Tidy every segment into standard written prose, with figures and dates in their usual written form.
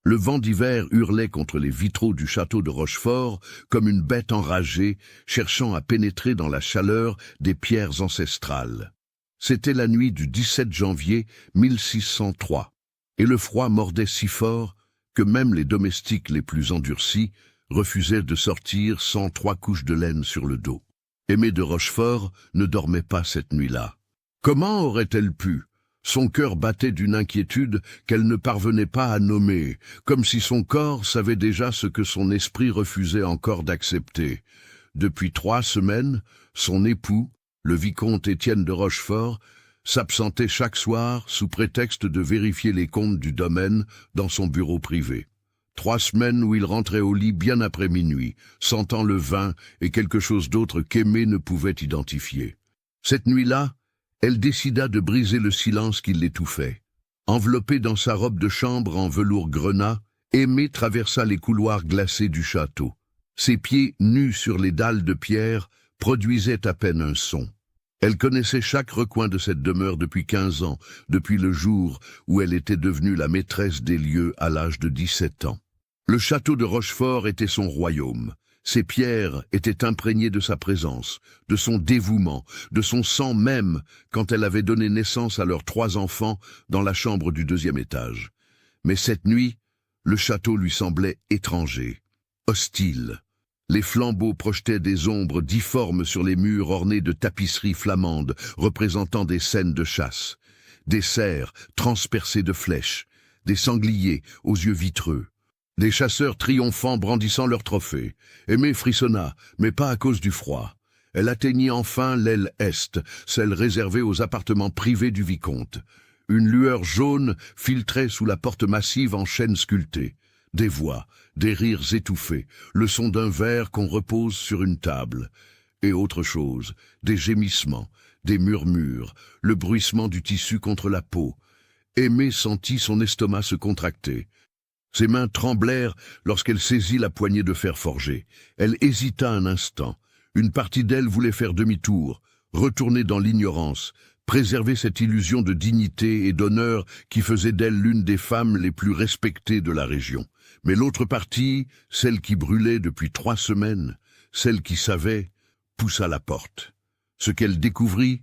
Le vent d'hiver hurlait contre les vitraux du château de Rochefort comme une bête enragée, cherchant à pénétrer dans la chaleur des pierres ancestrales. C'était la nuit du 17 janvier 1603, et le froid mordait si fort que même les domestiques les plus endurcis refusaient de sortir sans 3 couches de laine sur le dos. Aimée de Rochefort ne dormait pas cette nuit-là. Comment aurait-elle pu? Son cœur battait d'une inquiétude qu'elle ne parvenait pas à nommer, comme si son corps savait déjà ce que son esprit refusait encore d'accepter. Depuis 3 semaines, son époux, le vicomte Étienne de Rochefort, s'absentait chaque soir sous prétexte de vérifier les comptes du domaine dans son bureau privé. 3 semaines où il rentrait au lit bien après minuit, sentant le vin et quelque chose d'autre qu'Aimée ne pouvait identifier. Cette nuit-là, elle décida de briser le silence qui l'étouffait. Enveloppée dans sa robe de chambre en velours grenat, Aimée traversa les couloirs glacés du château. Ses pieds, nus sur les dalles de pierre, produisaient à peine un son. Elle connaissait chaque recoin de cette demeure depuis 15 ans, depuis le jour où elle était devenue la maîtresse des lieux à l'âge de 17 ans. Le château de Rochefort était son royaume. Ces pierres étaient imprégnées de sa présence, de son dévouement, de son sang même, quand elle avait donné naissance à leurs 3 enfants dans la chambre du 2e étage. Mais cette nuit, le château lui semblait étranger, hostile. Les flambeaux projetaient des ombres difformes sur les murs ornés de tapisseries flamandes représentant des scènes de chasse, des cerfs transpercés de flèches, des sangliers aux yeux vitreux. Des chasseurs triomphants brandissant leurs trophées. Aimée frissonna, mais pas à cause du froid. Elle atteignit enfin l'aile est, celle réservée aux appartements privés du vicomte. Une lueur jaune filtrait sous la porte massive en chêne sculpté. Des voix, des rires étouffés, le son d'un verre qu'on repose sur une table. Et autre chose, des gémissements, des murmures, le bruissement du tissu contre la peau. Aimée sentit son estomac se contracter. Ses mains tremblèrent lorsqu'elle saisit la poignée de fer forgé. Elle hésita un instant. Une partie d'elle voulait faire demi-tour, retourner dans l'ignorance, préserver cette illusion de dignité et d'honneur qui faisait d'elle l'une des femmes les plus respectées de la région. Mais l'autre partie, celle qui brûlait depuis 3 semaines, celle qui savait, poussa la porte. Ce qu'elle découvrit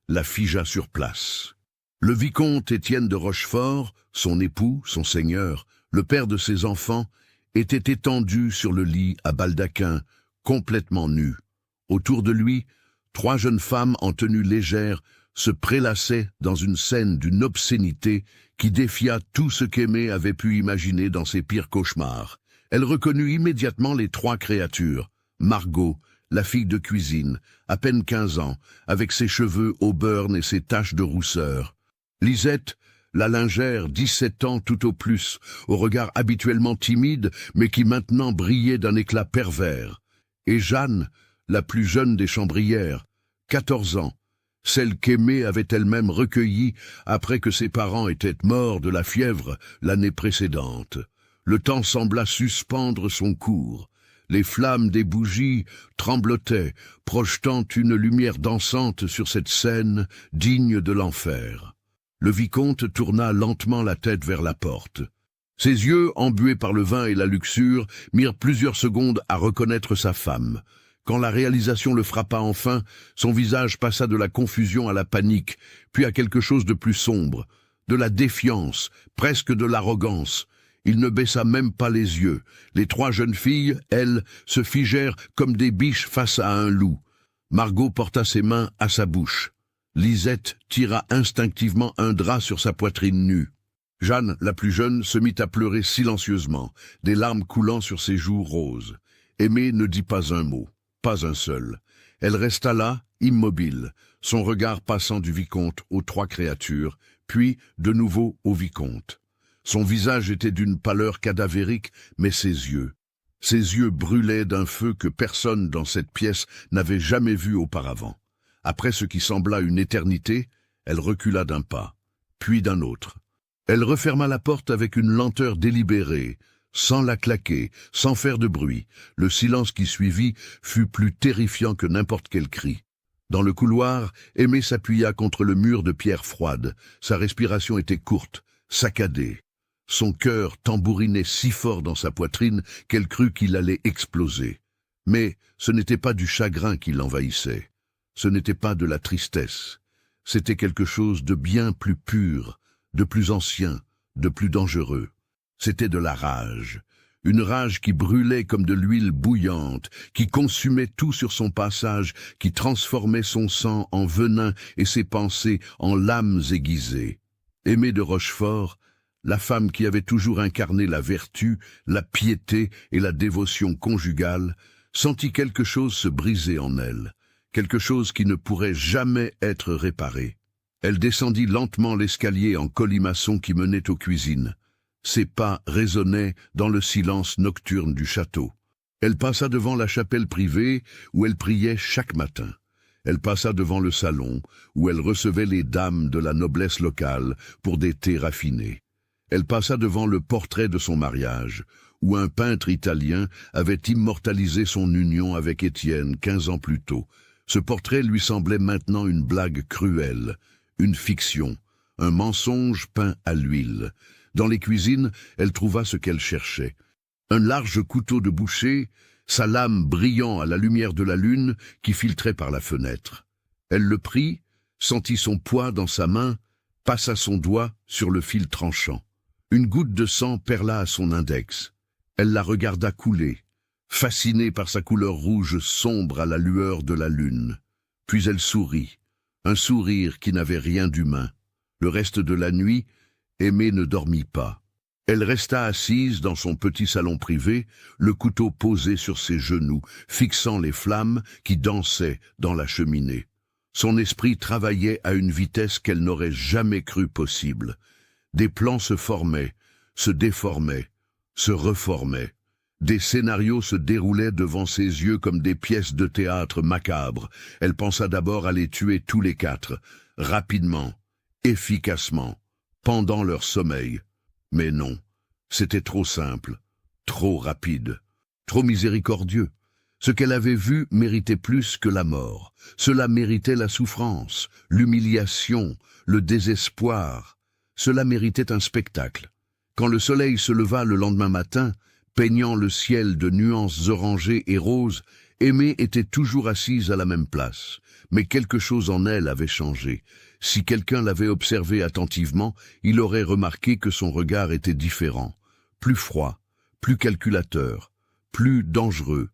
la figea sur place. Le vicomte Étienne de Rochefort, son époux, son seigneur, le père de ses enfants, était étendu sur le lit à baldaquin, complètement nu. Autour de lui, 3 jeunes femmes en tenue légère se prélassaient dans une scène d'une obscénité qui défia tout ce qu'Aimée avait pu imaginer dans ses pires cauchemars. Elle reconnut immédiatement les 3 créatures. Margot, la fille de cuisine, à peine 15 ans, avec ses cheveux au burn et ses taches de rousseur. Lisette, la lingère, 17 ans tout au plus, au regard habituellement timide, mais qui maintenant brillait d'un éclat pervers. Et Jeanne, la plus jeune des chambrières, 14 ans, celle qu'Aimée avait elle-même recueillie après que ses parents étaient morts de la fièvre l'année précédente. Le temps sembla suspendre son cours. Les flammes des bougies tremblotaient, projetant une lumière dansante sur cette scène digne de l'enfer. Le vicomte tourna lentement la tête vers la porte. Ses yeux, embués par le vin et la luxure, mirent plusieurs secondes à reconnaître sa femme. Quand la réalisation le frappa enfin, son visage passa de la confusion à la panique, puis à quelque chose de plus sombre, de la défiance, presque de l'arrogance. Il ne baissa même pas les yeux. Les 3 jeunes filles, elles, se figèrent comme des biches face à un loup. Margot porta ses mains à sa bouche. Lisette tira instinctivement un drap sur sa poitrine nue. Jeanne, la plus jeune, se mit à pleurer silencieusement, des larmes coulant sur ses joues roses. Aimée ne dit pas un mot, pas un seul. Elle resta là, immobile, son regard passant du vicomte aux 3 créatures, puis de nouveau au vicomte. Son visage était d'une pâleur cadavérique, mais ses yeux brûlaient d'un feu que personne dans cette pièce n'avait jamais vu auparavant. Après ce qui sembla une éternité, elle recula d'un pas, puis d'un autre. Elle referma la porte avec une lenteur délibérée, sans la claquer, sans faire de bruit. Le silence qui suivit fut plus terrifiant que n'importe quel cri. Dans le couloir, Aimée s'appuya contre le mur de pierre froide. Sa respiration était courte, saccadée. Son cœur tambourinait si fort dans sa poitrine qu'elle crut qu'il allait exploser. Mais ce n'était pas du chagrin qui l'envahissait. Ce n'était pas de la tristesse. C'était quelque chose de bien plus pur, de plus ancien, de plus dangereux. C'était de la rage. Une rage qui brûlait comme de l'huile bouillante, qui consumait tout sur son passage, qui transformait son sang en venin et ses pensées en lames aiguisées. Aimée de Rochefort, la femme qui avait toujours incarné la vertu, la piété et la dévotion conjugale, sentit quelque chose se briser en elle, quelque chose qui ne pourrait jamais être réparé. Elle descendit lentement l'escalier en colimaçon qui menait aux cuisines. Ses pas résonnaient dans le silence nocturne du château. Elle passa devant la chapelle privée où elle priait chaque matin. Elle passa devant le salon où elle recevait les dames de la noblesse locale pour des thés raffinés. Elle passa devant le portrait de son mariage, où un peintre italien avait immortalisé son union avec Étienne 15 ans plus tôt. Ce portrait lui semblait maintenant une blague cruelle, une fiction, un mensonge peint à l'huile. Dans les cuisines, elle trouva ce qu'elle cherchait. Un large couteau de boucher, sa lame brillant à la lumière de la lune qui filtrait par la fenêtre. Elle le prit, sentit son poids dans sa main, passa son doigt sur le fil tranchant. Une goutte de sang perla à son index. Elle la regarda couler, fascinée par sa couleur rouge sombre à la lueur de la lune. Puis elle sourit, un sourire qui n'avait rien d'humain. Le reste de la nuit, Aimée ne dormit pas. Elle resta assise dans son petit salon privé, le couteau posé sur ses genoux, fixant les flammes qui dansaient dans la cheminée. Son esprit travaillait à une vitesse qu'elle n'aurait jamais cru possible. Des plans se formaient, se déformaient, se reformaient. Des scénarios se déroulaient devant ses yeux comme des pièces de théâtre macabres. Elle pensa d'abord à les tuer tous les quatre, rapidement, efficacement, pendant leur sommeil. Mais non, c'était trop simple, trop rapide, trop miséricordieux. Ce qu'elle avait vu méritait plus que la mort. Cela méritait la souffrance, l'humiliation, le désespoir. Cela méritait un spectacle. Quand le soleil se leva le lendemain matin, peignant le ciel de nuances orangées et roses, Aimée était toujours assise à la même place. Mais quelque chose en elle avait changé. Si quelqu'un l'avait observée attentivement, il aurait remarqué que son regard était différent, plus froid, plus calculateur, plus dangereux.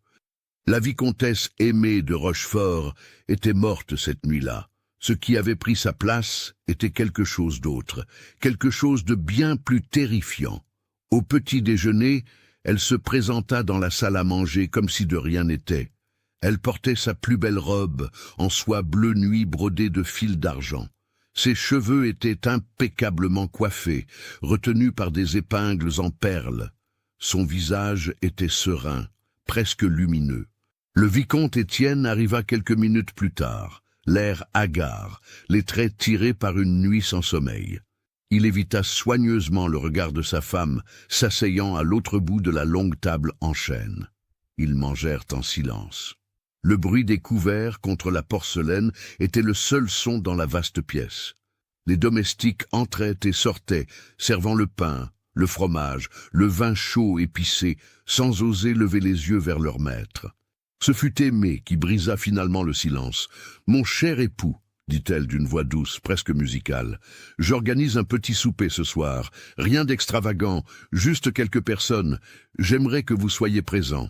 La vicomtesse Aimée de Rochefort était morte cette nuit-là. Ce qui avait pris sa place était quelque chose d'autre, quelque chose de bien plus terrifiant. Au petit déjeuner, elle se présenta dans la salle à manger comme si de rien n'était. Elle portait sa plus belle robe, en soie bleu nuit brodée de fils d'argent. Ses cheveux étaient impeccablement coiffés, retenus par des épingles en perles. Son visage était serein, presque lumineux. Le vicomte Étienne arriva quelques minutes plus tard, l'air hagard, les traits tirés par une nuit sans sommeil. Il évita soigneusement le regard de sa femme, s'asseyant à l'autre bout de la longue table en chêne. Ils mangèrent en silence. Le bruit des couverts contre la porcelaine était le seul son dans la vaste pièce. Les domestiques entraient et sortaient, servant le pain, le fromage, le vin chaud épicé, sans oser lever les yeux vers leur maître. Ce fut Aimée qui brisa finalement le silence. « Mon cher époux, dit-elle d'une voix douce, presque musicale, j'organise un petit souper ce soir. Rien d'extravagant, juste quelques personnes. J'aimerais que vous soyez présents. »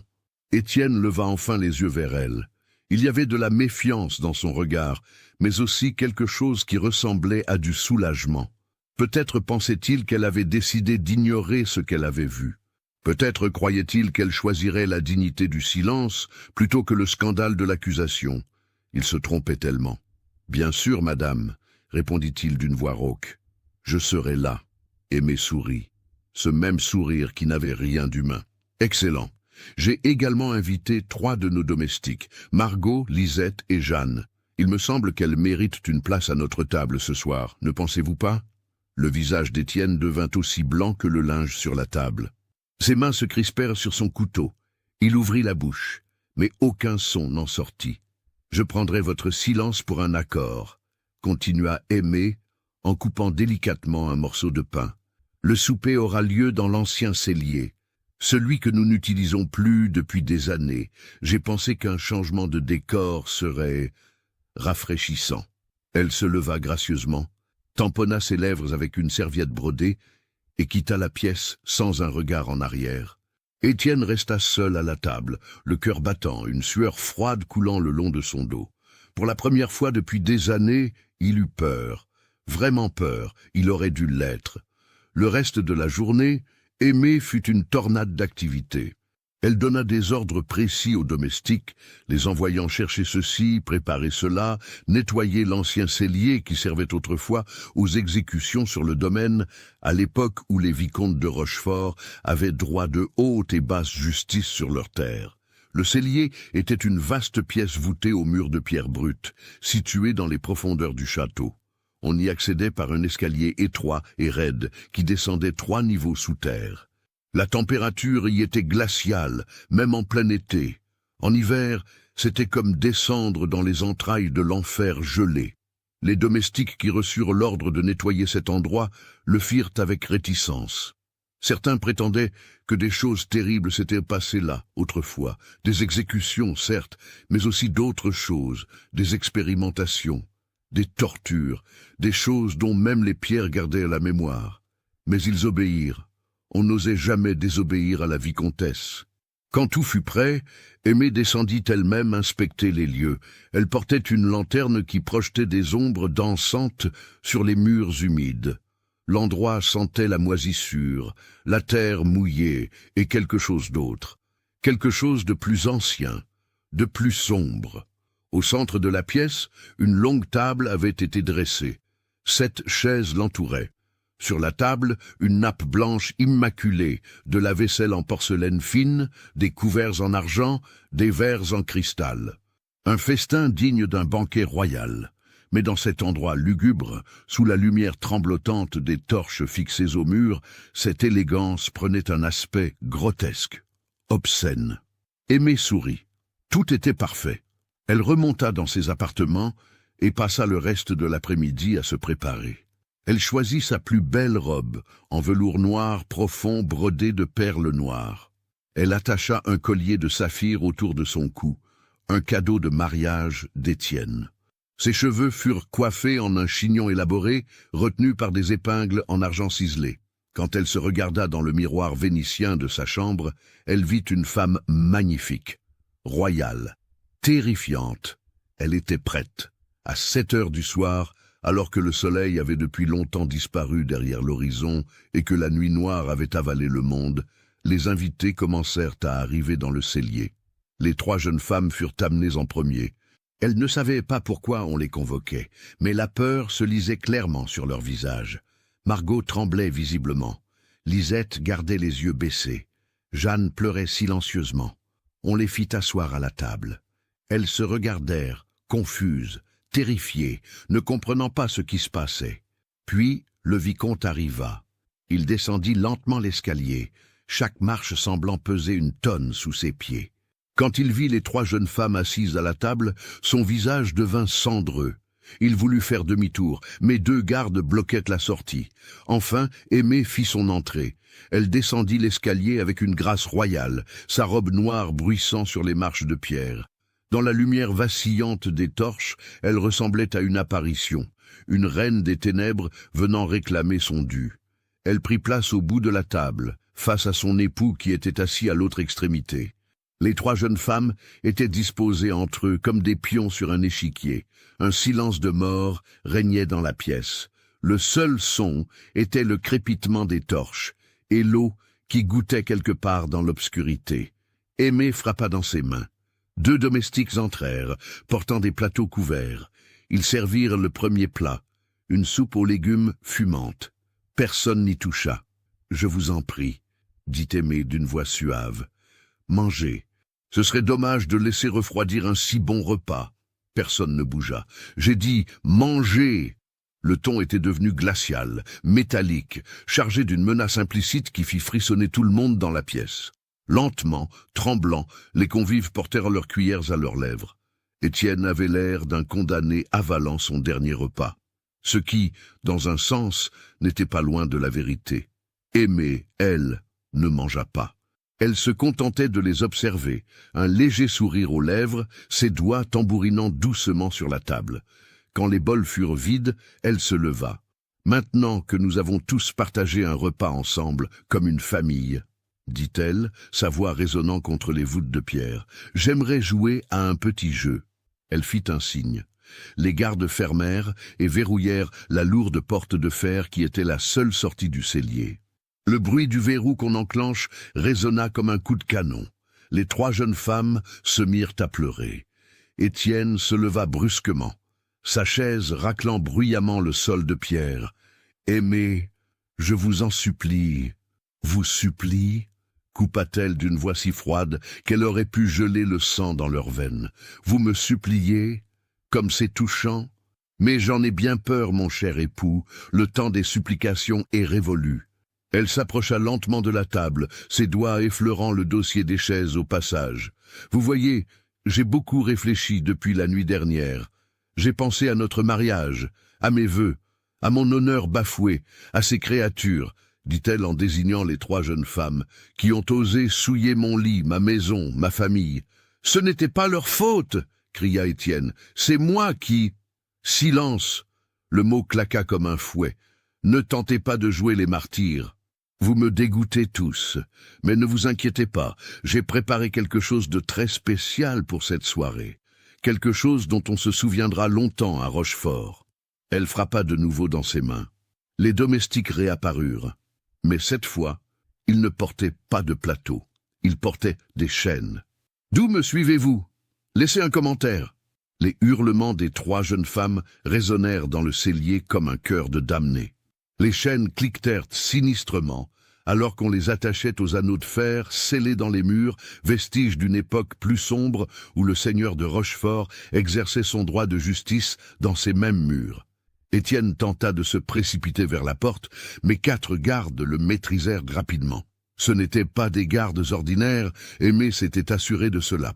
Étienne leva enfin les yeux vers elle. Il y avait de la méfiance dans son regard, mais aussi quelque chose qui ressemblait à du soulagement. Peut-être pensait-il qu'elle avait décidé d'ignorer ce qu'elle avait vu. Peut-être croyait-il qu'elle choisirait la dignité du silence plutôt que le scandale de l'accusation. Il se trompait tellement. « Bien sûr, madame, » répondit-il d'une voix rauque. « Je serai là. » Aimée sourit. Ce même sourire qui n'avait rien d'humain. « Excellent. J'ai également invité 3 de nos domestiques, Margot, Lisette et Jeanne. Il me semble qu'elles méritent une place à notre table ce soir, ne pensez-vous pas ?» Le visage d'Étienne devint aussi blanc que le linge sur la table. Ses mains se crispèrent sur son couteau. Il ouvrit la bouche, mais aucun son n'en sortit. « Je prendrai votre silence pour un accord, » continua Aimée en coupant délicatement un morceau de pain. Le souper aura lieu dans l'ancien cellier, celui que nous n'utilisons plus depuis des années. J'ai pensé qu'un changement de décor serait rafraîchissant. Elle se leva gracieusement, tamponna ses lèvres avec une serviette brodée et quitta la pièce sans un regard en arrière. Étienne resta seul à la table, le cœur battant, une sueur froide coulant le long de son dos. Pour la première fois depuis des années, il eut peur. Vraiment peur, il aurait dû l'être. Le reste de la journée, Aimée fut une tornade d'activité. Elle donna des ordres précis aux domestiques, les envoyant chercher ceci, préparer cela, nettoyer l'ancien cellier qui servait autrefois aux exécutions sur le domaine, à l'époque où les vicomtes de Rochefort avaient droit de haute et basse justice sur leurs terres. Le cellier était une vaste pièce voûtée aux murs de pierre brute, située dans les profondeurs du château. On y accédait par un escalier étroit et raide qui descendait 3 niveaux sous terre. La température y était glaciale, même en plein été. En hiver, c'était comme descendre dans les entrailles de l'enfer gelé. Les domestiques qui reçurent l'ordre de nettoyer cet endroit le firent avec réticence. Certains prétendaient que des choses terribles s'étaient passées là, autrefois, des exécutions, certes, mais aussi d'autres choses, des expérimentations, des tortures, des choses dont même les pierres gardaient la mémoire. Mais ils obéirent. On n'osait jamais désobéir à la vicomtesse. Quand tout fut prêt, Aimée descendit elle-même inspecter les lieux. Elle portait une lanterne qui projetait des ombres dansantes sur les murs humides. L'endroit sentait la moisissure, la terre mouillée et quelque chose d'autre. Quelque chose de plus ancien, de plus sombre. Au centre de la pièce, une longue table avait été dressée. 7 chaises l'entouraient. Sur la table, une nappe blanche immaculée, de la vaisselle en porcelaine fine, des couverts en argent, des verres en cristal. Un festin digne d'un banquet royal. Mais dans cet endroit lugubre, sous la lumière tremblotante des torches fixées au mur, cette élégance prenait un aspect grotesque, obscène. Aimée sourit. Tout était parfait. Elle remonta dans ses appartements et passa le reste de l'après-midi à se préparer. Elle choisit sa plus belle robe, en velours noir profond brodé de perles noires. Elle attacha un collier de saphir autour de son cou, un cadeau de mariage d'Étienne. Ses cheveux furent coiffés en un chignon élaboré, retenu par des épingles en argent ciselé. Quand elle se regarda dans le miroir vénitien de sa chambre, elle vit une femme magnifique, royale, terrifiante. Elle était prête. À 7 heures du soir, alors que le soleil avait depuis longtemps disparu derrière l'horizon et que la nuit noire avait avalé le monde, les invités commencèrent à arriver dans le cellier. Les 3 jeunes femmes furent amenées en premier. Elles ne savaient pas pourquoi on les convoquait, mais la peur se lisait clairement sur leurs visages. Margot tremblait visiblement. Lisette gardait les yeux baissés. Jeanne pleurait silencieusement. On les fit asseoir à la table. Elles se regardèrent, confuses, terrifiées, ne comprenant pas ce qui se passait. Puis, le vicomte arriva. Il descendit lentement l'escalier, chaque marche semblant peser une tonne sous ses pieds. Quand il vit les 3 jeunes femmes assises à la table, son visage devint cendreux. Il voulut faire demi-tour, mais 2 gardes bloquaient la sortie. Enfin, Aimée fit son entrée. Elle descendit l'escalier avec une grâce royale, sa robe noire bruissant sur les marches de pierre. Dans la lumière vacillante des torches, elle ressemblait à une apparition, une reine des ténèbres venant réclamer son dû. Elle prit place au bout de la table, face à son époux qui était assis à l'autre extrémité. Les 3 jeunes femmes étaient disposées entre eux comme des pions sur un échiquier. Un silence de mort régnait dans la pièce. Le seul son était le crépitement des torches et l'eau qui goûtait quelque part dans l'obscurité. Aimée frappa dans ses mains. 2 domestiques entrèrent, portant des plateaux couverts. Ils servirent le premier plat, une soupe aux légumes fumante. Personne n'y toucha. « Je vous en prie, » dit Aimée d'une voix suave. « Mangez. Ce serait dommage de laisser refroidir un si bon repas. » Personne ne bougea. « J'ai dit « mangez !» Le ton était devenu glacial, métallique, chargé d'une menace implicite qui fit frissonner tout le monde dans la pièce. Lentement, tremblants, les convives portèrent leurs cuillères à leurs lèvres. Étienne avait l'air d'un condamné avalant son dernier repas, ce qui, dans un sens, n'était pas loin de la vérité. Aimée, elle, ne mangea pas. Elle se contentait de les observer, un léger sourire aux lèvres, ses doigts tambourinant doucement sur la table. Quand les bols furent vides, elle se leva. « Maintenant que nous avons tous partagé un repas ensemble, comme une famille, » dit-elle, sa voix résonnant contre les voûtes de pierre, « j'aimerais jouer à un petit jeu. » Elle fit un signe. Les gardes fermèrent et verrouillèrent la lourde porte de fer qui était la seule sortie du cellier. Le bruit du verrou qu'on enclenche résonna comme un coup de canon. Les trois jeunes femmes se mirent à pleurer. Étienne se leva brusquement, sa chaise raclant bruyamment le sol de pierre. « Aimée, je vous en supplie, vous supplie ?» coupa-t-elle d'une voix si froide qu'elle aurait pu geler le sang dans leurs veines. « Vous me suppliez, comme c'est touchant, mais j'en ai bien peur, mon cher époux, le temps des supplications est révolu. » Elle s'approcha lentement de la table, ses doigts effleurant le dossier des chaises au passage. « Vous voyez, j'ai beaucoup réfléchi depuis la nuit dernière. J'ai pensé à notre mariage, à mes vœux, à mon honneur bafoué, à ces créatures, dit-elle en désignant les trois jeunes femmes, qui ont osé souiller mon lit, ma maison, ma famille. Ce n'était pas leur faute, cria Étienne. C'est moi qui... Silence! Le mot claqua comme un fouet. Ne tentez pas de jouer les martyrs. Vous me dégoûtez tous, mais ne vous inquiétez pas, j'ai préparé quelque chose de très spécial pour cette soirée. Quelque chose dont on se souviendra longtemps à Rochefort. Elle frappa de nouveau dans ses mains. Les domestiques réapparurent. Mais cette fois, ils ne portaient pas de plateau. Ils portaient des chaînes. « D'où me suivez-vous? Laissez un commentaire. » Les hurlements des trois jeunes femmes résonnèrent dans le cellier comme un chœur de damnés. Les chaînes cliquetèrent sinistrement, alors qu'on les attachait aux anneaux de fer scellés dans les murs, vestiges d'une époque plus sombre où le seigneur de Rochefort exerçait son droit de justice dans ces mêmes murs. Étienne tenta de se précipiter vers la porte, mais 4 gardes le maîtrisèrent rapidement. Ce n'étaient pas des gardes ordinaires, Aimée s'était assuré de cela.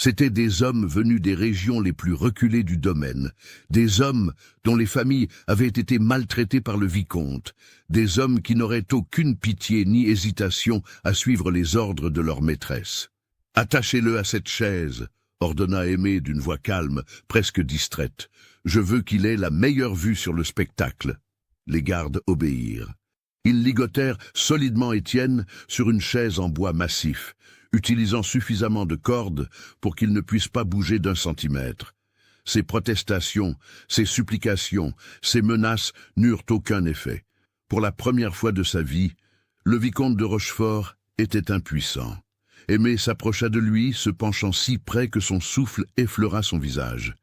C'étaient des hommes venus des régions les plus reculées du domaine, des hommes dont les familles avaient été maltraitées par le vicomte, des hommes qui n'auraient aucune pitié ni hésitation à suivre les ordres de leur maîtresse. « Attachez-le à cette chaise », ordonna Aimée d'une voix calme, presque distraite. « Je veux qu'il ait la meilleure vue sur le spectacle. » Les gardes obéirent. Ils ligotèrent solidement Étienne sur une chaise en bois massif, utilisant suffisamment de cordes pour qu'il ne puisse pas bouger d'1 centimètre. Ses protestations, ses supplications, ses menaces n'eurent aucun effet. Pour la première fois de sa vie, le vicomte de Rochefort était impuissant. Aimée s'approcha de lui, se penchant si près que son souffle effleura son visage.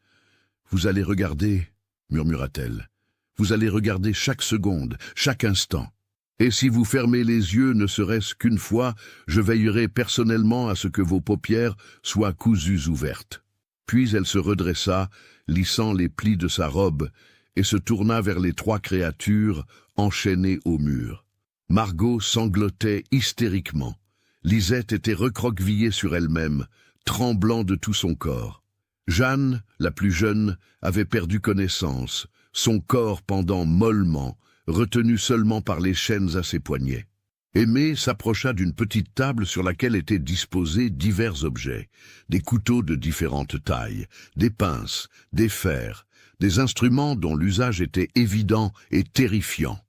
« Vous allez regarder, » murmura-t-elle. « Vous allez regarder chaque seconde, chaque instant. Et si vous fermez les yeux ne serait-ce qu'une fois, je veillerai personnellement à ce que vos paupières soient cousues ouvertes. » Puis elle se redressa, lissant les plis de sa robe, et se tourna vers les 3 créatures enchaînées au mur. Margot sanglotait hystériquement. Lisette était recroquevillée sur elle-même, tremblant de tout son corps. Jeanne, la plus jeune, avait perdu connaissance, son corps pendant mollement, retenu seulement par les chaînes à ses poignets. Aimée s'approcha d'une petite table sur laquelle étaient disposés divers objets, des couteaux de différentes tailles, des pinces, des fers, des instruments dont l'usage était évident et terrifiant.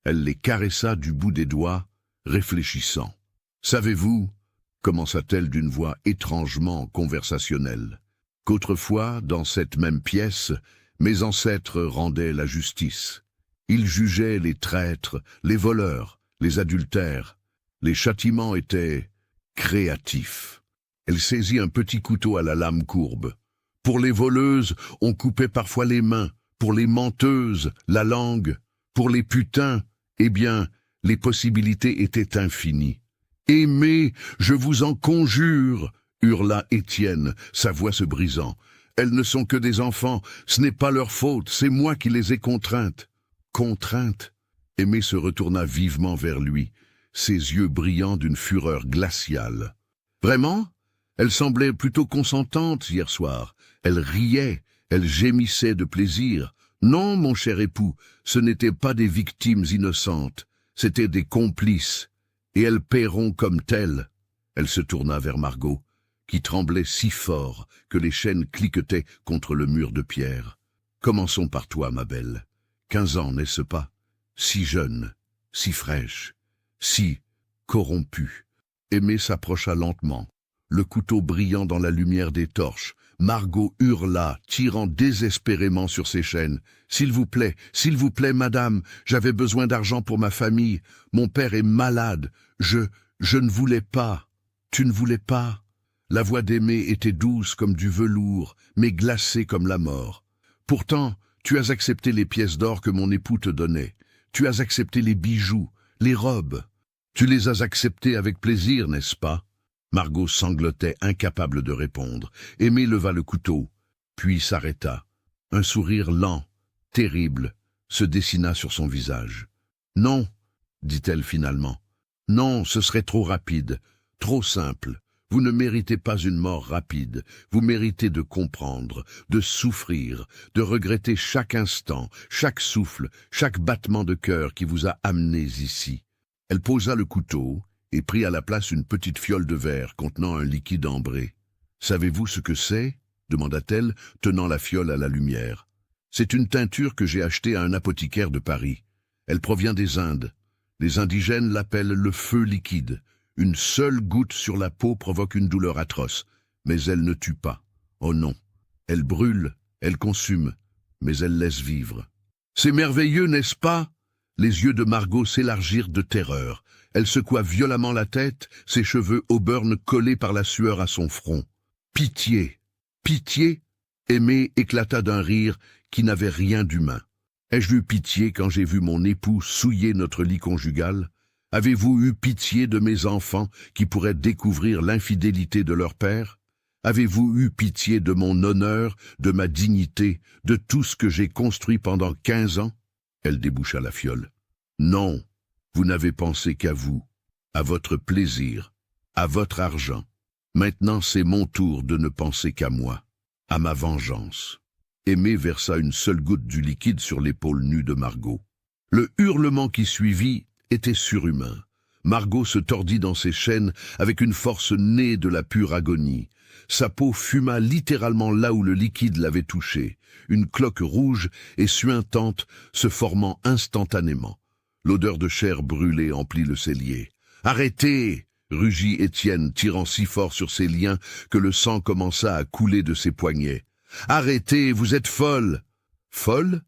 Elle les caressa du bout des doigts, réfléchissant. « Savez-vous, » commença-t-elle d'une voix étrangement conversationnelle, « qu'autrefois, dans cette même pièce, mes ancêtres rendaient la justice. Ils jugeaient les traîtres, les voleurs, les adultères. Les châtiments étaient créatifs. » Elle saisit un petit couteau à la lame courbe. « Pour les voleuses, on coupait parfois les mains. Pour les menteuses, la langue. Pour les putains, eh bien, les possibilités étaient infinies. »« Aimée, je vous en conjure !» hurla Étienne, sa voix se brisant. « Elles ne sont que des enfants, ce n'est pas leur faute, c'est moi qui les ai contraintes. » Contrainte. Aimée se retourna vivement vers lui, ses yeux brillants d'une fureur glaciale. « Vraiment ? Elle semblait plutôt consentante hier soir. Elle riait, elle gémissait de plaisir. Non, mon cher époux, ce n'étaient pas des victimes innocentes. C'étaient des complices, et elles paieront comme telles. Elle se tourna vers Margot, qui tremblait si fort que les chaînes cliquetaient contre le mur de pierre. « Commençons par toi, ma belle. 15 ans, n'est-ce pas? Si jeune, si fraîche, si corrompue. » Aimé s'approcha lentement, le couteau brillant dans la lumière des torches. Margot hurla, tirant désespérément sur ses chaînes. « S'il vous plaît, madame, j'avais besoin d'argent pour ma famille. Mon père est malade. Je ne voulais pas. Tu ne voulais pas. » La voix d'Aimé était douce comme du velours, mais glacée comme la mort. « Pourtant, tu as accepté les pièces d'or que mon époux te donnait. Tu as accepté les bijoux, les robes. Tu les as acceptés avec plaisir, n'est-ce pas ?» Margot sanglotait, incapable de répondre. Aimé leva le couteau, puis s'arrêta. Un sourire lent, terrible, se dessina sur son visage. « Non, » dit-elle finalement. « Non, ce serait trop rapide, trop simple. Vous ne méritez pas une mort rapide. Vous méritez de comprendre, de souffrir, de regretter chaque instant, chaque souffle, chaque battement de cœur qui vous a amenés ici. » Elle posa le couteau et prit à la place une petite fiole de verre contenant un liquide ambré. « Savez-vous ce que c'est » demanda-t-elle, tenant la fiole à la lumière. « C'est une teinture que j'ai achetée à un apothicaire de Paris. Elle provient des Indes. Les indigènes l'appellent le feu liquide. Une seule goutte sur la peau provoque une douleur atroce, mais elle ne tue pas. Oh non, elle brûle, elle consume, mais elle laisse vivre. C'est merveilleux, n'est-ce pas ?» Les yeux de Margot s'élargirent de terreur. Elle secoua violemment la tête, ses cheveux auburn collés par la sueur à son front. « Pitié! Pitié !» Aimé éclata d'un rire qui n'avait rien d'humain. « Ai-je eu pitié quand j'ai vu mon époux souiller notre lit conjugal? Avez-vous eu pitié de mes enfants qui pourraient découvrir l'infidélité de leur père? Avez-vous eu pitié de mon honneur, de ma dignité, de tout ce que j'ai construit pendant 15 ans ?» Elle déboucha la fiole. « Non, vous n'avez pensé qu'à vous, à votre plaisir, à votre argent. Maintenant c'est mon tour de ne penser qu'à moi, à ma vengeance. » Aimé versa une seule goutte du liquide sur l'épaule nue de Margot. Le hurlement qui suivit était surhumain. Margot se tordit dans ses chaînes avec une force née de la pure agonie. Sa peau fuma littéralement là où le liquide l'avait touchée, une cloque rouge et suintante se formant instantanément. L'odeur de chair brûlée emplit le cellier. « Arrêtez !» rugit Étienne, tirant si fort sur ses liens que le sang commença à couler de ses poignets. « Arrêtez, vous êtes folle !»« Folle ?»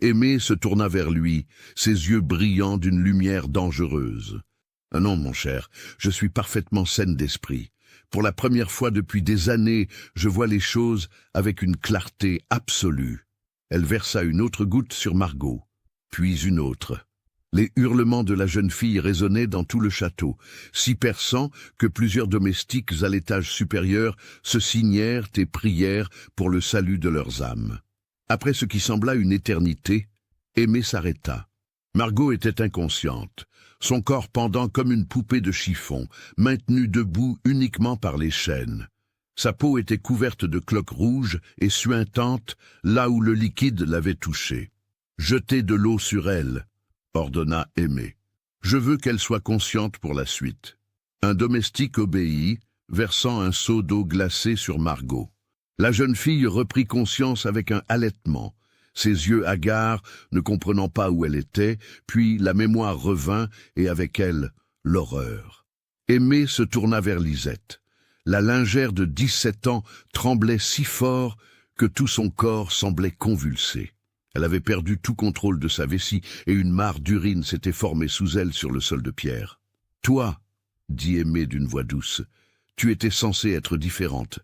Aimé se tourna vers lui, ses yeux brillants d'une lumière dangereuse. « Ah non, mon cher, je suis parfaitement saine d'esprit. Pour la première fois depuis des années, je vois les choses avec une clarté absolue. » Elle versa une autre goutte sur Margot, puis une autre. Les hurlements de la jeune fille résonnaient dans tout le château, si perçants que plusieurs domestiques à l'étage supérieur se signèrent et prièrent pour le salut de leurs âmes. Après ce qui sembla une éternité, Aimé s'arrêta. Margot était inconsciente, son corps pendant comme une poupée de chiffon, maintenue debout uniquement par les chaînes. Sa peau était couverte de cloques rouges et suintantes là où le liquide l'avait touchée. « Jetez de l'eau sur elle », ordonna Aimé. « Je veux qu'elle soit consciente pour la suite. » Un domestique obéit, versant un seau d'eau glacée sur Margot. La jeune fille reprit conscience avec un halètement, ses yeux hagards, ne comprenant pas où elle était, puis la mémoire revint, et avec elle, l'horreur. Aimé se tourna vers Lisette. La lingère de 17 ans tremblait si fort que tout son corps semblait convulsé. Elle avait perdu tout contrôle de sa vessie, et une mare d'urine s'était formée sous elle sur le sol de pierre. « Toi, » dit Aimé d'une voix douce, « tu étais censée être différente.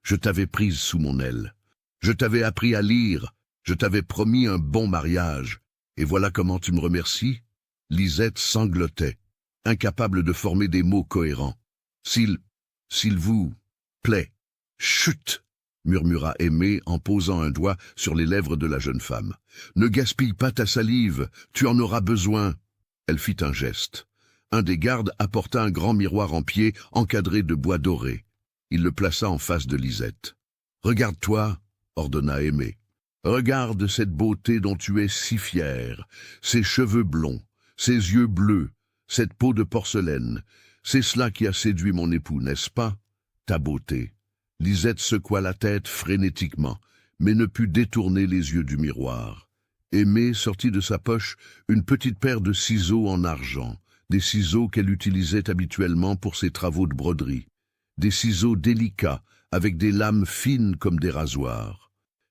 Je t'avais prise sous mon aile. Je t'avais appris à lire. Je t'avais promis un bon mariage. Et voilà comment tu me remercies ?» Lisette sanglotait, incapable de former des mots cohérents. « S'il vous plaît. »« Chut !» murmura Aimé en posant un doigt sur les lèvres de la jeune femme. « Ne gaspille pas ta salive, tu en auras besoin. » Elle fit un geste. Un des gardes apporta un grand miroir en pied encadré de bois doré. Il le plaça en face de Lisette. « Regarde-toi, » ordonna Aimé. « Regarde cette beauté dont tu es si fière, ces cheveux blonds, Ses yeux bleus, cette peau de porcelaine, c'est cela qui a séduit mon époux, n'est-ce pas? Ta beauté. Lisette secoua la tête frénétiquement, mais ne put détourner les yeux du miroir. Aimée sortit de sa poche une petite paire de ciseaux en argent, des ciseaux qu'elle utilisait habituellement pour ses travaux de broderie. Des ciseaux délicats, avec des lames fines comme des rasoirs.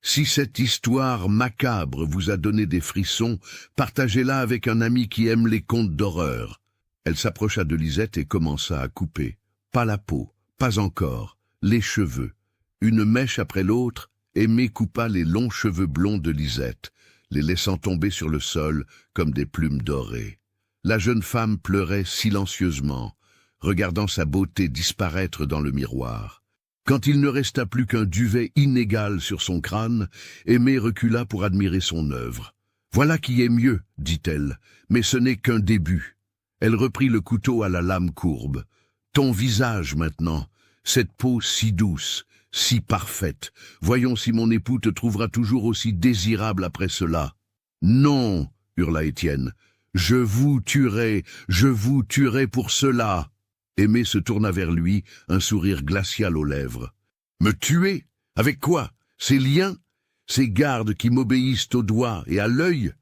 Si cette histoire macabre vous a donné des frissons, partagez-la avec un ami qui aime les contes d'horreur. Elle s'approcha de Lisette et commença à couper. Pas la peau, pas encore, les cheveux. Une mèche après l'autre, Aimée coupa les longs cheveux blonds de Lisette, les laissant tomber sur le sol comme des plumes dorées. La jeune femme pleurait silencieusement, regardant sa beauté disparaître dans le miroir. Quand il ne resta plus qu'un duvet inégal sur son crâne, Aimée recula pour admirer son œuvre. « Voilà qui est mieux, dit-elle, mais ce n'est qu'un début. » Elle reprit le couteau à la lame courbe. « Ton visage maintenant, cette peau si douce, si parfaite. Voyons si mon époux te trouvera toujours aussi désirable après cela. »« Non, hurla Étienne, je vous tuerai pour cela. » Aimée se tourna vers lui, un sourire glacial aux lèvres. « Me tuer? Avec quoi? Ces liens? Ces gardes qui m'obéissent au doigt et à l'œil?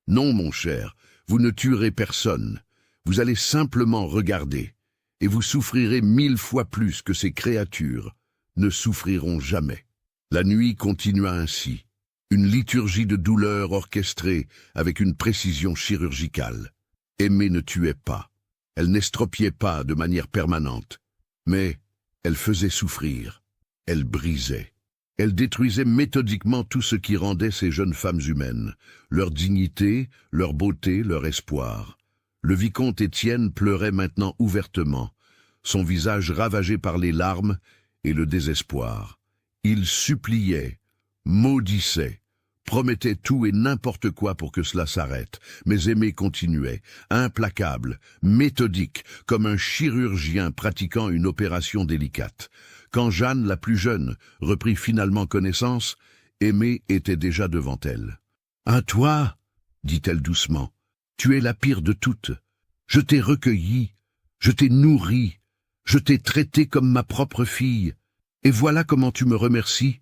Non, mon cher, vous ne tuerez personne. Vous allez simplement regarder, et vous souffrirez 1000 fois plus que ces créatures ne souffriront jamais. » La nuit continua ainsi, une liturgie de douleur orchestrée avec une précision chirurgicale. Aimée ne tuait pas. Elle n'estropiait pas de manière permanente, mais elle faisait souffrir, elle brisait. Elle détruisait méthodiquement tout ce qui rendait ces jeunes femmes humaines, leur dignité, leur beauté, leur espoir. Le vicomte Étienne pleurait maintenant ouvertement, son visage ravagé par les larmes et le désespoir. Il suppliait, maudissait, promettait tout et n'importe quoi pour que cela s'arrête, mais Aimée continuait, implacable, méthodique, comme un chirurgien pratiquant une opération délicate. Quand Jeanne, la plus jeune, reprit finalement connaissance, Aimée était déjà devant elle. « À toi, dit-elle doucement, tu es la pire de toutes. Je t'ai recueillie, je t'ai nourrie, je t'ai traitée comme ma propre fille, et voilà comment tu me remercies. »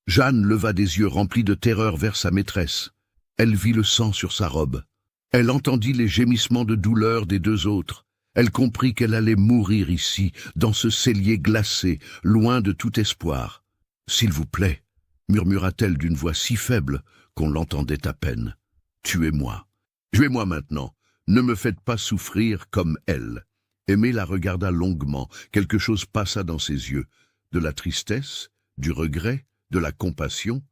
Jeanne leva des yeux remplis de terreur vers sa maîtresse. Elle vit le sang sur sa robe. Elle entendit les gémissements de douleur des deux autres. Elle comprit qu'elle allait mourir ici, dans ce cellier glacé, loin de tout espoir. « S'il vous plaît, » murmura-t-elle d'une voix si faible qu'on l'entendait à peine. « Tuez-moi. Tuez-moi maintenant. Ne me faites pas souffrir comme elle. » Aimée la regarda longuement. Quelque chose passa dans ses yeux. De la tristesse, du regret, de la compassion.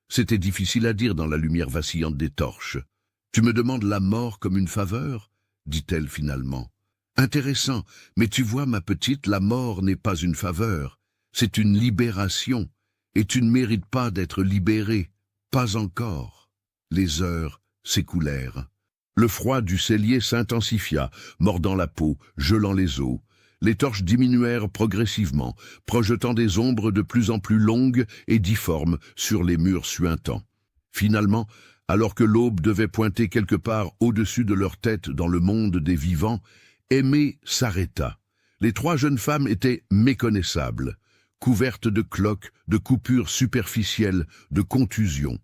C'était difficile à dire dans la lumière vacillante des torches. « Tu me demandes la mort comme une faveur ?» dit-elle finalement. « Intéressant, mais tu vois ma petite, la mort n'est pas une faveur. C'est une libération, et tu ne mérites pas d'être libérée. Pas encore. » Les heures s'écoulèrent. Le froid du cellier s'intensifia, mordant la peau, gelant les os. Les torches diminuèrent progressivement, projetant des ombres de plus en plus longues et difformes sur les murs suintants. Finalement, alors que l'aube devait pointer quelque part au-dessus de leur tête dans le monde des vivants, Aimée s'arrêta. Les trois jeunes femmes étaient méconnaissables, couvertes de cloques, de coupures superficielles, de contusions.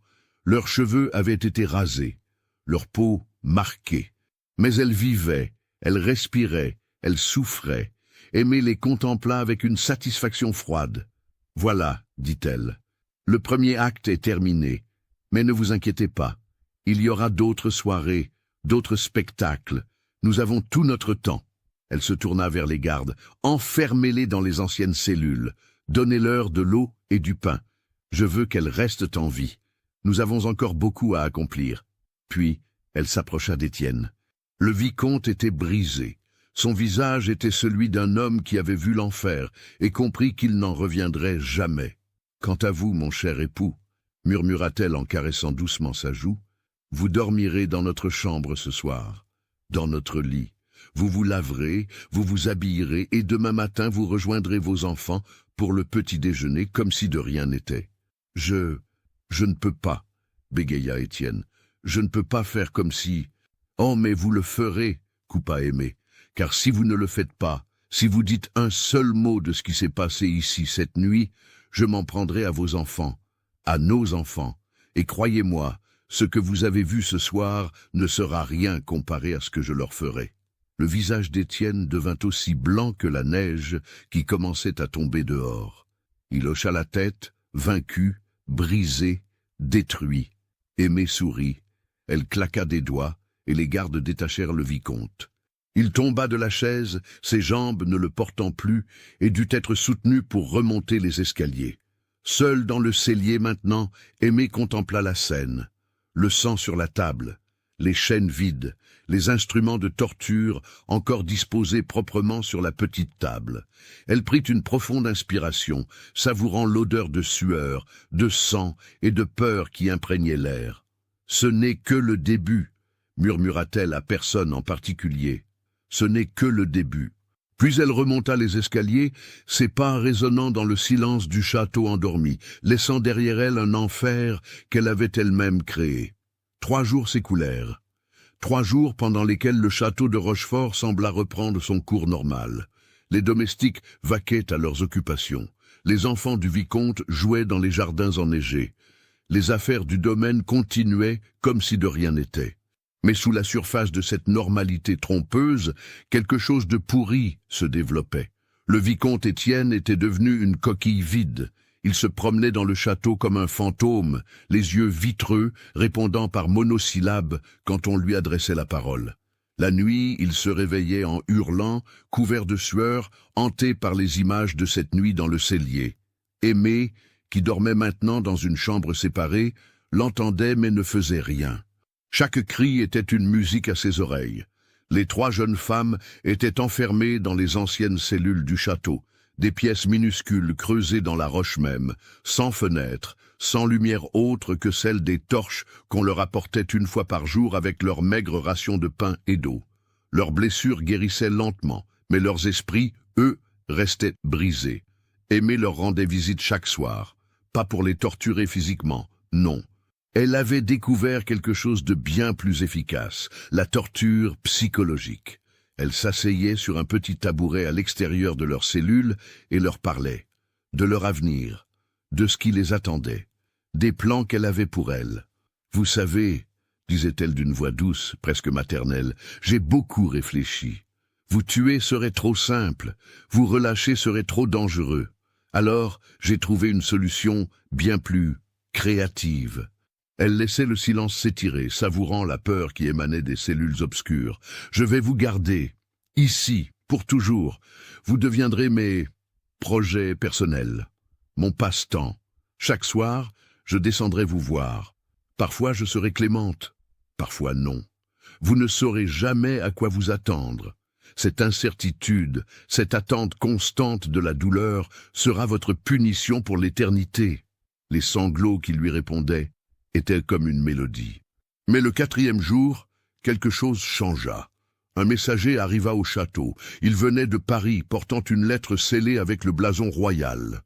Leurs cheveux avaient été rasés, leur peau marquée. Mais elles vivaient, elles respiraient, elles souffraient. Aimée les contempla avec une satisfaction froide. « Voilà, dit-elle, le premier acte est terminé, mais ne vous inquiétez pas. Il y aura d'autres soirées, d'autres spectacles. Nous avons tout notre temps. » Elle se tourna vers les gardes. « Enfermez-les dans les anciennes cellules. Donnez-leur de l'eau et du pain. Je veux qu'elles restent en vie. Nous avons encore beaucoup à accomplir. » Puis, elle s'approcha d'Étienne. Le vicomte était brisé. Son visage était celui d'un homme qui avait vu l'enfer et compris qu'il n'en reviendrait jamais. « Quant à vous, mon cher époux, » murmura-t-elle en caressant doucement sa joue, « vous dormirez dans notre chambre ce soir, dans notre lit. Vous vous laverez, vous vous habillerez et demain matin vous rejoindrez vos enfants pour le petit déjeuner comme si de rien n'était. »« Je ne peux pas, » bégaya Étienne. « Je ne peux pas faire comme si... » « Oh, mais vous le ferez, coupa Aimé, car si vous ne le faites pas, si vous dites un seul mot de ce qui s'est passé ici cette nuit, je m'en prendrai à vos enfants, à nos enfants, et croyez-moi, ce que vous avez vu ce soir ne sera rien comparé à ce que je leur ferai. Le visage d'Étienne devint aussi blanc que la neige qui commençait à tomber dehors. Il hocha la tête, vaincu, brisé, détruit. Aimé sourit. Elle claqua des doigts, et les gardes détachèrent le vicomte. Il tomba de la chaise, ses jambes ne le portant plus, et dut être soutenu pour remonter les escaliers. Seul dans le cellier maintenant, Aimé contempla la scène. Le sang sur la table, les chaînes vides, les instruments de torture encore disposés proprement sur la petite table. Elle prit une profonde inspiration, savourant l'odeur de sueur, de sang et de peur qui imprégnaient l'air. « Ce n'est que le début », murmura-t-elle à personne en particulier. « Ce n'est que le début ». Puis elle remonta les escaliers, ses pas résonnant dans le silence du château endormi, laissant derrière elle un enfer qu'elle avait elle-même créé. 3 jours s'écoulèrent. 3 jours pendant lesquels le château de Rochefort sembla reprendre son cours normal. Les domestiques vaquaient à leurs occupations. Les enfants du vicomte jouaient dans les jardins enneigés. Les affaires du domaine continuaient comme si de rien n'était. Mais sous la surface de cette normalité trompeuse, quelque chose de pourri se développait. Le vicomte Étienne était devenu une coquille vide. Il se promenait dans le château comme un fantôme, les yeux vitreux, répondant par monosyllabes quand on lui adressait la parole. La nuit, il se réveillait en hurlant, couvert de sueur, hanté par les images de cette nuit dans le cellier. Aimé, qui dormait maintenant dans une chambre séparée, l'entendait mais ne faisait rien. Chaque cri était une musique à ses oreilles. Les 3 jeunes femmes étaient enfermées dans les anciennes cellules du château, des pièces minuscules creusées dans la roche même, sans fenêtres, sans lumière autre que celle des torches qu'on leur apportait une fois par jour avec leur maigre ration de pain et d'eau. Leurs blessures guérissaient lentement, mais leurs esprits, eux, restaient brisés. Aimé leur rendait visite chaque soir, pas pour les torturer physiquement, non. Elle avait découvert quelque chose de bien plus efficace, la torture psychologique. Elle s'asseyait sur un petit tabouret à l'extérieur de leur cellule et leur parlait. De leur avenir, de ce qui les attendait, des plans qu'elle avait pour elles. « Vous savez, » disait-elle d'une voix douce, presque maternelle, « j'ai beaucoup réfléchi. Vous tuer serait trop simple, vous relâcher serait trop dangereux. Alors, j'ai trouvé une solution bien plus créative. » Elle laissait le silence s'étirer, savourant la peur qui émanait des cellules obscures. « Je vais vous garder, ici, pour toujours. Vous deviendrez mes projets personnels, mon passe-temps. Chaque soir, je descendrai vous voir. Parfois, je serai clémente, parfois non. Vous ne saurez jamais à quoi vous attendre. Cette incertitude, cette attente constante de la douleur sera votre punition pour l'éternité. » Les sanglots qui lui répondaient était comme une mélodie. Mais le 4e jour, quelque chose changea. Un messager arriva au château. Il venait de Paris, portant une lettre scellée avec le blason royal.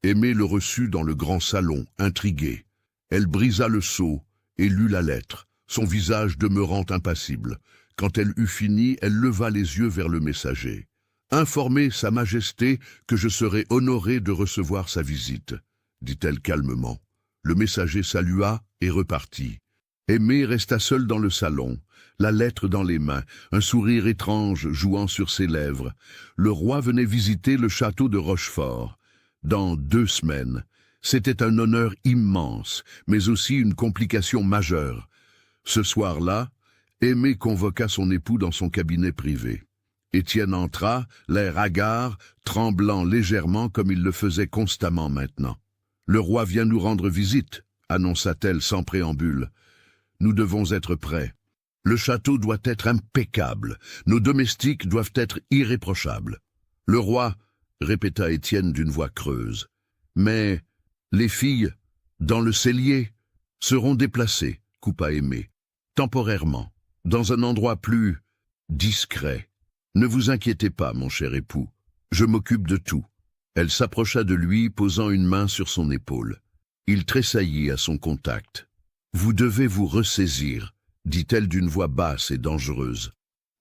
Aimé le reçut dans le grand salon, intriguée. Elle brisa le sceau et lut la lettre, son visage demeurant impassible. Quand elle eut fini, elle leva les yeux vers le messager. « Informez Sa Majesté que je serai honorée de recevoir sa visite, » dit-elle calmement. Le messager salua et repartit. Aimé resta seul dans le salon, la lettre dans les mains, un sourire étrange jouant sur ses lèvres. Le roi venait visiter le château de Rochefort. Dans 2 semaines, c'était un honneur immense, mais aussi une complication majeure. Ce soir-là, Aimé convoqua son époux dans son cabinet privé. Étienne entra, l'air hagard, tremblant légèrement comme il le faisait constamment maintenant. « Le roi vient nous rendre visite, » annonça-t-elle sans préambule. « Nous devons être prêts. Le château doit être impeccable. Nos domestiques doivent être irréprochables. »« Le roi, » répéta Étienne d'une voix creuse. « Mais les filles, dans le cellier, seront déplacées, » coupa Aimé. « Temporairement, dans un endroit plus discret. Ne vous inquiétez pas, mon cher époux. Je m'occupe de tout. » Elle s'approcha de lui, posant une main sur son épaule. Il tressaillit à son contact. « Vous devez vous ressaisir, » dit-elle d'une voix basse et dangereuse.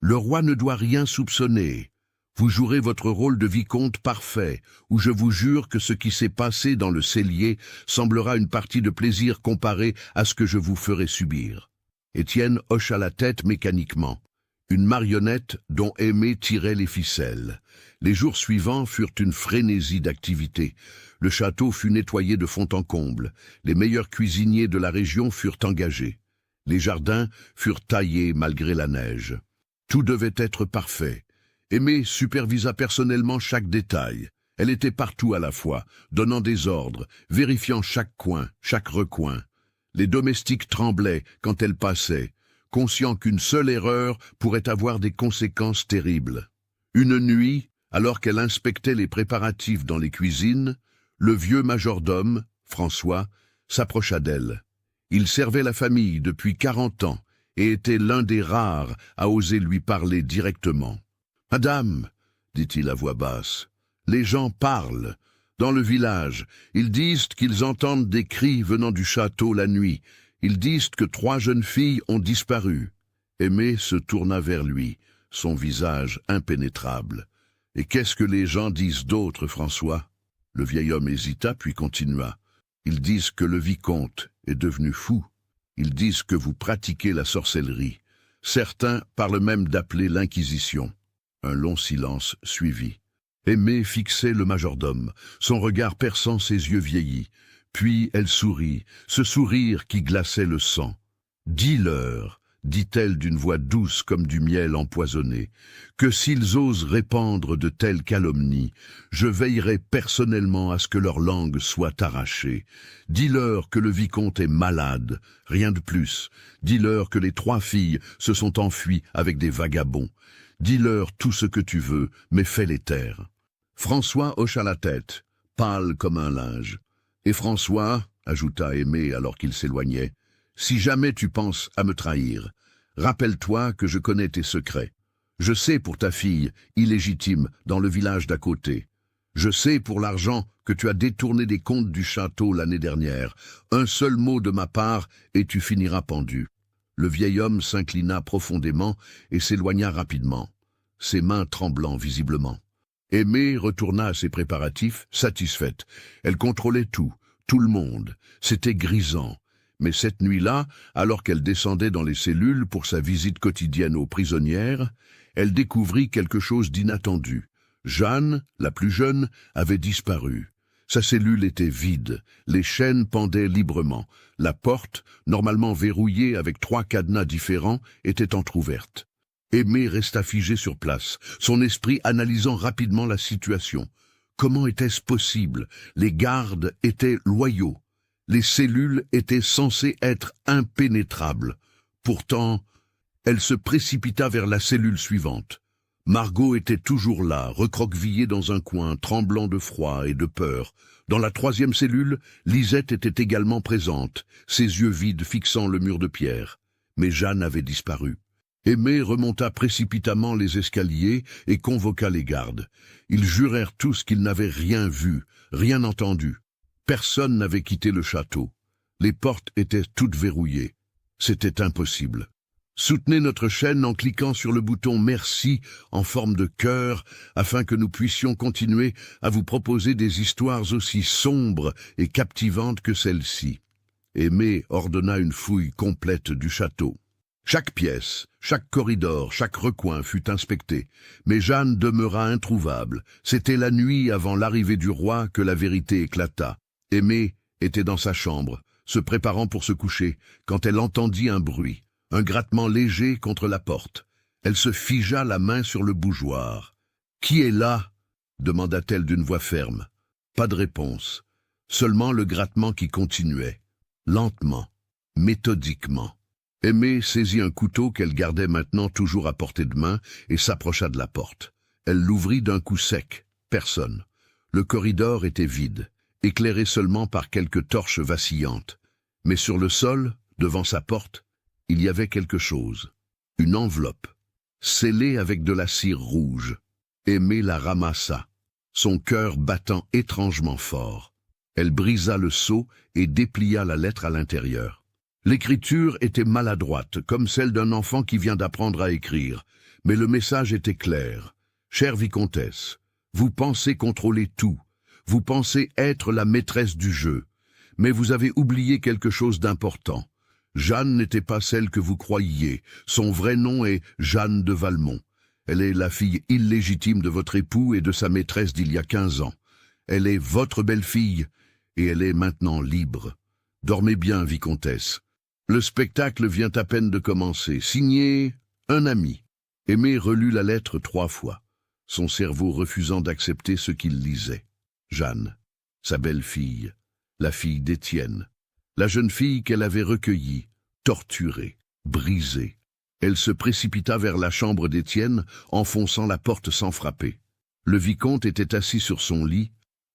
Le roi ne doit rien soupçonner. Vous jouerez votre rôle de vicomte parfait, où je vous jure que ce qui s'est passé dans le cellier semblera une partie de plaisir comparée à ce que je vous ferai subir. » Étienne hocha la tête mécaniquement. Une marionnette dont Aimé tirait les ficelles. Les jours suivants furent une frénésie d'activité. Le château fut nettoyé de fond en comble. Les meilleurs cuisiniers de la région furent engagés. Les jardins furent taillés malgré la neige. Tout devait être parfait. Aimé supervisa personnellement chaque détail. Elle était partout à la fois, donnant des ordres, vérifiant chaque coin, chaque recoin. Les domestiques tremblaient quand elle passait, conscients qu'une seule erreur pourrait avoir des conséquences terribles. Une nuit, alors qu'elle inspectait les préparatifs dans les cuisines, le vieux majordome, François, s'approcha d'elle. Il servait la famille depuis 40 ans et était l'un des rares à oser lui parler directement. « Madame, dit-il à voix basse, les gens parlent. Dans le village, ils disent qu'ils entendent des cris venant du château la nuit. Ils disent que 3 jeunes filles ont disparu. » Aimé se tourna vers lui, son visage impénétrable. « Et qu'est-ce que les gens disent d'autre, François ?» Le vieil homme hésita puis continua. « Ils disent que le vicomte est devenu fou. Ils disent que vous pratiquez la sorcellerie. Certains parlent même d'appeler l'Inquisition. » Un long silence suivit. Aimé fixait le majordome, son regard perçant ses yeux vieillis. Puis elle sourit, ce sourire qui glaçait le sang. « Dis-leur, dit-elle d'une voix douce comme du miel empoisonné, que s'ils osent répandre de telles calomnies, je veillerai personnellement à ce que leur langue soit arrachée. Dis-leur que le vicomte est malade, rien de plus. Dis-leur que les 3 filles se sont enfuies avec des vagabonds. Dis-leur tout ce que tu veux, mais fais-les taire. » François hocha la tête, pâle comme un linge. « Et François, ajouta Aimé alors qu'il s'éloignait, si jamais tu penses à me trahir, rappelle-toi que je connais tes secrets. Je sais pour ta fille, illégitime, dans le village d'à côté. Je sais pour l'argent que tu as détourné des comptes du château l'année dernière. Un seul mot de ma part et tu finiras pendu. » Le vieil homme s'inclina profondément et s'éloigna rapidement, ses mains tremblant visiblement. Aimé retourna à ses préparatifs, satisfaite. Elle contrôlait tout le monde. C'était grisant. Mais cette nuit-là, alors qu'elle descendait dans les cellules pour sa visite quotidienne aux prisonnières, elle découvrit quelque chose d'inattendu. Jeanne, la plus jeune, avait disparu. Sa cellule était vide, les chaînes pendaient librement. La porte, normalement verrouillée avec 3 cadenas différents, était entr'ouverte. Aimé resta figé sur place, son esprit analysant rapidement la situation. Comment était-ce possible? Les gardes étaient loyaux. Les cellules étaient censées être impénétrables. Pourtant, elle se précipita vers la cellule suivante. Margot était toujours là, recroquevillée dans un coin, tremblant de froid et de peur. Dans la 3e cellule, Lisette était également présente, ses yeux vides fixant le mur de pierre. Mais Jeanne avait disparu. Aimé remonta précipitamment les escaliers et convoqua les gardes. Ils jurèrent tous qu'ils n'avaient rien vu, rien entendu. Personne n'avait quitté le château. Les portes étaient toutes verrouillées. C'était impossible. Soutenez notre chaîne en cliquant sur le bouton « Merci » en forme de cœur afin que nous puissions continuer à vous proposer des histoires aussi sombres et captivantes que celle-ci. Aimé ordonna une fouille complète du château. Chaque pièce, chaque corridor, chaque recoin fut inspecté, mais Jeanne demeura introuvable. C'était la nuit avant l'arrivée du roi que la vérité éclata. Aimé était dans sa chambre, se préparant pour se coucher, quand elle entendit un bruit, un grattement léger contre la porte. Elle se figea la main sur le bougeoir. « Qui est là ?» demanda-t-elle d'une voix ferme. Pas de réponse, seulement le grattement qui continuait, lentement, méthodiquement. Aimé saisit un couteau qu'elle gardait maintenant toujours à portée de main et s'approcha de la porte. Elle l'ouvrit d'un coup sec. Personne. Le corridor était vide, éclairé seulement par quelques torches vacillantes. Mais sur le sol, devant sa porte, il y avait quelque chose. Une enveloppe, scellée avec de la cire rouge. Aimé la ramassa, son cœur battant étrangement fort. Elle brisa le sceau et déplia la lettre à l'intérieur. L'écriture était maladroite, comme celle d'un enfant qui vient d'apprendre à écrire, Mais le message était clair. Chère vicomtesse, vous pensez contrôler tout. Vous pensez être la maîtresse du jeu. Mais vous avez oublié quelque chose d'important. Jeanne n'était pas celle que vous croyiez. Son vrai nom est Jeanne de Valmont. Elle est la fille illégitime de votre époux et de sa maîtresse d'il y a 15 ans. Elle est votre belle-fille, et elle est maintenant libre. Dormez bien, vicomtesse. Le spectacle vient à peine de commencer. Signé un ami. Aimé relut la lettre 3 fois, son cerveau refusant d'accepter ce qu'il lisait. Jeanne, sa belle-fille, la fille d'Étienne, la jeune fille qu'elle avait recueillie, torturée, brisée. Elle se précipita vers la chambre d'Étienne, enfonçant la porte sans frapper. Le vicomte était assis sur son lit,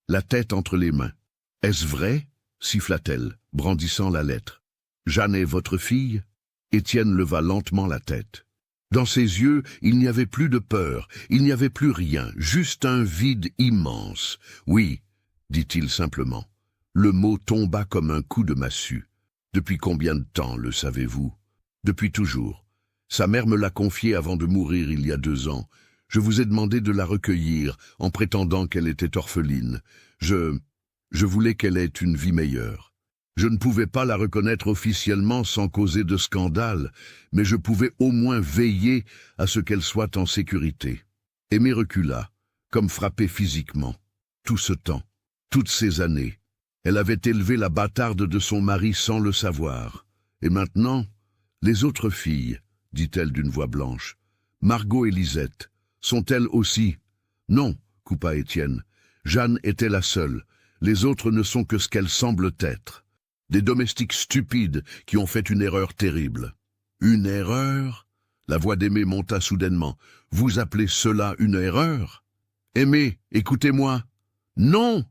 la tête entre les mains. « Est-ce vrai ?» siffla-t-elle, brandissant la lettre. « Jeanne est votre fille ?» Étienne leva lentement la tête. Dans ses yeux, il n'y avait plus de peur, il n'y avait plus rien, juste un vide immense. « Oui, » dit-il simplement. Le mot tomba comme un coup de massue. « Depuis combien de temps le savez-vous ?»« Depuis toujours. Sa mère me l'a confiée avant de mourir il y a 2 ans. Je vous ai demandé de la recueillir en prétendant qu'elle était orpheline. Je voulais qu'elle ait une vie meilleure. Je ne pouvais pas la reconnaître officiellement sans causer de scandale, mais je pouvais au moins veiller à ce qu'elle soit en sécurité. » Aimé recula, comme frappé physiquement. Tout ce temps, toutes ces années, elle avait élevé la bâtarde de son mari sans le savoir. Et maintenant, les autres filles, dit-elle d'une voix blanche, Margot et Lisette, sont-elles aussi? Non, coupa Étienne. Jeanne était la seule. Les autres ne sont que ce qu'elles semblent être. Des domestiques stupides qui ont fait une erreur terrible. Une erreur? La voix d'Aimé monta soudainement. Vous appelez cela une erreur? Aimé, écoutez-moi. Non!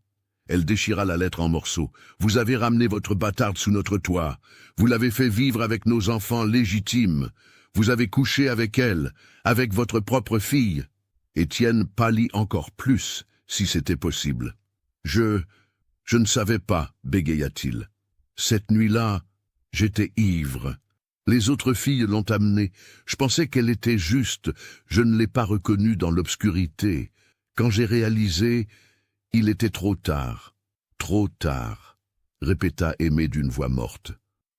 Elle déchira la lettre en morceaux. Vous avez ramené votre bâtarde sous notre toit. Vous l'avez fait vivre avec nos enfants légitimes. Vous avez couché avec elle, avec votre propre fille. Étienne pâlit encore plus, si c'était possible. Je ne savais pas, bégaya-t-il. Cette nuit-là, j'étais ivre. Les autres filles l'ont amenée. Je pensais qu'elle était juste. Je ne l'ai pas reconnue dans l'obscurité. Quand j'ai réalisé, il était trop tard. Trop tard, répéta Aimé d'une voix morte.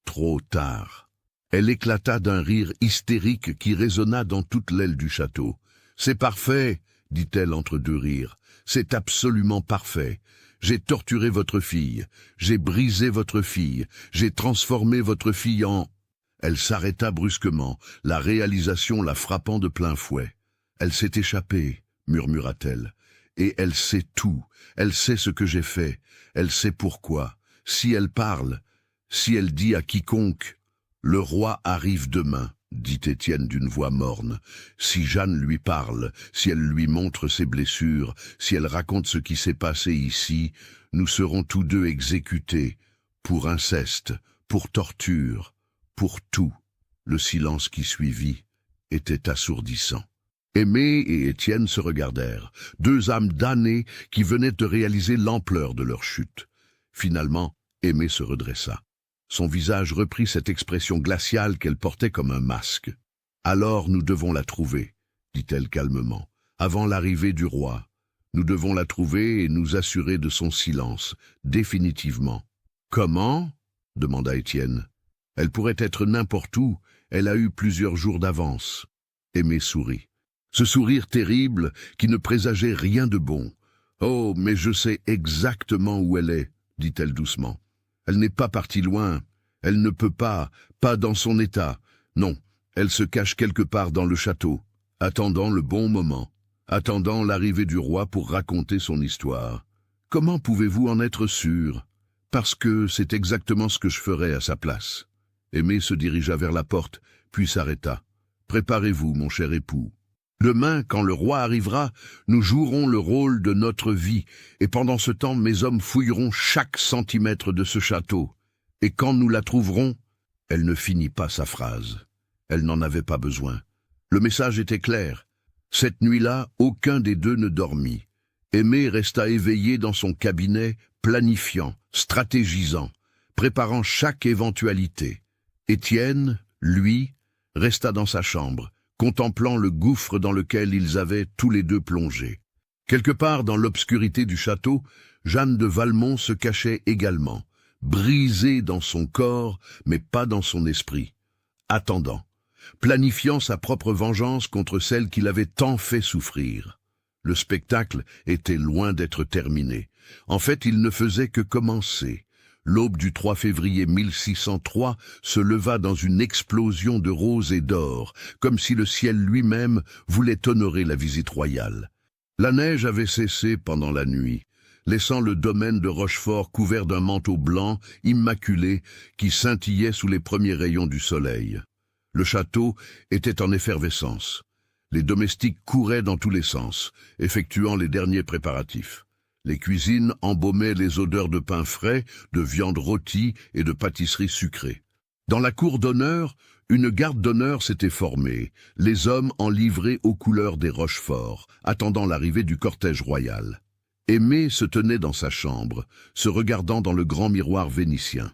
Trop tard. Elle éclata d'un rire hystérique qui résonna dans toute l'aile du château. « C'est parfait, dit-elle entre 2 rires. C'est absolument parfait. J'ai torturé votre fille, j'ai brisé votre fille, j'ai transformé votre fille en... » Elle s'arrêta brusquement, la réalisation la frappant de plein fouet. « Elle s'est échappée, murmura-t-elle. Et elle sait tout, elle sait ce que j'ai fait, elle sait pourquoi. Si elle parle, si elle dit à quiconque... » « Le roi arrive demain, » dit Étienne d'une voix morne. « Si Jeanne lui parle, si elle lui montre ses blessures, si elle raconte ce qui s'est passé ici, nous serons tous 2 exécutés, pour inceste, pour torture, pour tout. » Le silence qui suivit était assourdissant. Aimé et Étienne se regardèrent, 2 âmes damnées qui venaient de réaliser l'ampleur de leur chute. Finalement, Aimé se redressa. Son visage reprit cette expression glaciale qu'elle portait comme un masque. « Alors nous devons la trouver, » dit-elle calmement, « avant l'arrivée du roi. Nous devons la trouver et nous assurer de son silence, définitivement. »« Comment ?» demanda Étienne. « Elle pourrait être n'importe où, elle a eu plusieurs jours d'avance. » Aimé sourit. Ce sourire terrible qui ne présageait rien de bon. « Oh, mais je sais exactement où elle est, » dit-elle doucement. Elle n'est pas partie loin, elle ne peut pas dans son état. Non, elle se cache quelque part dans le château, attendant le bon moment, attendant l'arrivée du roi pour raconter son histoire. Comment pouvez-vous en être sûr? Parce que c'est exactement ce que je ferais à sa place. Aimé se dirigea vers la porte, puis s'arrêta. Préparez-vous, mon cher époux. Demain, quand le roi arrivera, nous jouerons le rôle de notre vie, et pendant ce temps, mes hommes fouilleront chaque centimètre de ce château. Et quand nous la trouverons... » Elle ne finit pas sa phrase. Elle n'en avait pas besoin. Le message était clair. Cette nuit-là, aucun des 2 ne dormit. Aimé resta éveillé dans son cabinet, planifiant, stratégisant, préparant chaque éventualité. Étienne, lui, resta dans sa chambre, contemplant le gouffre dans lequel ils avaient tous les deux plongé. Quelque part dans l'obscurité du château, Jeanne de Valmont se cachait également, brisée dans son corps, mais pas dans son esprit, attendant, planifiant sa propre vengeance contre celle qui l'avait tant fait souffrir. Le spectacle était loin d'être terminé. En fait, il ne faisait que commencer. L'aube du 3 février 1603 se leva dans une explosion de roses et d'or, comme si le ciel lui-même voulait honorer la visite royale. La neige avait cessé pendant la nuit, laissant le domaine de Rochefort couvert d'un manteau blanc, immaculé, qui scintillait sous les premiers rayons du soleil. Le château était en effervescence. Les domestiques couraient dans tous les sens, effectuant les derniers préparatifs. Les cuisines embaumaient les odeurs de pain frais, de viande rôtie et de pâtisseries sucrées. Dans la cour d'honneur, une garde d'honneur s'était formée, les hommes en livrée aux couleurs des Rochefort, attendant l'arrivée du cortège royal. Aimée se tenait dans sa chambre, se regardant dans le grand miroir vénitien.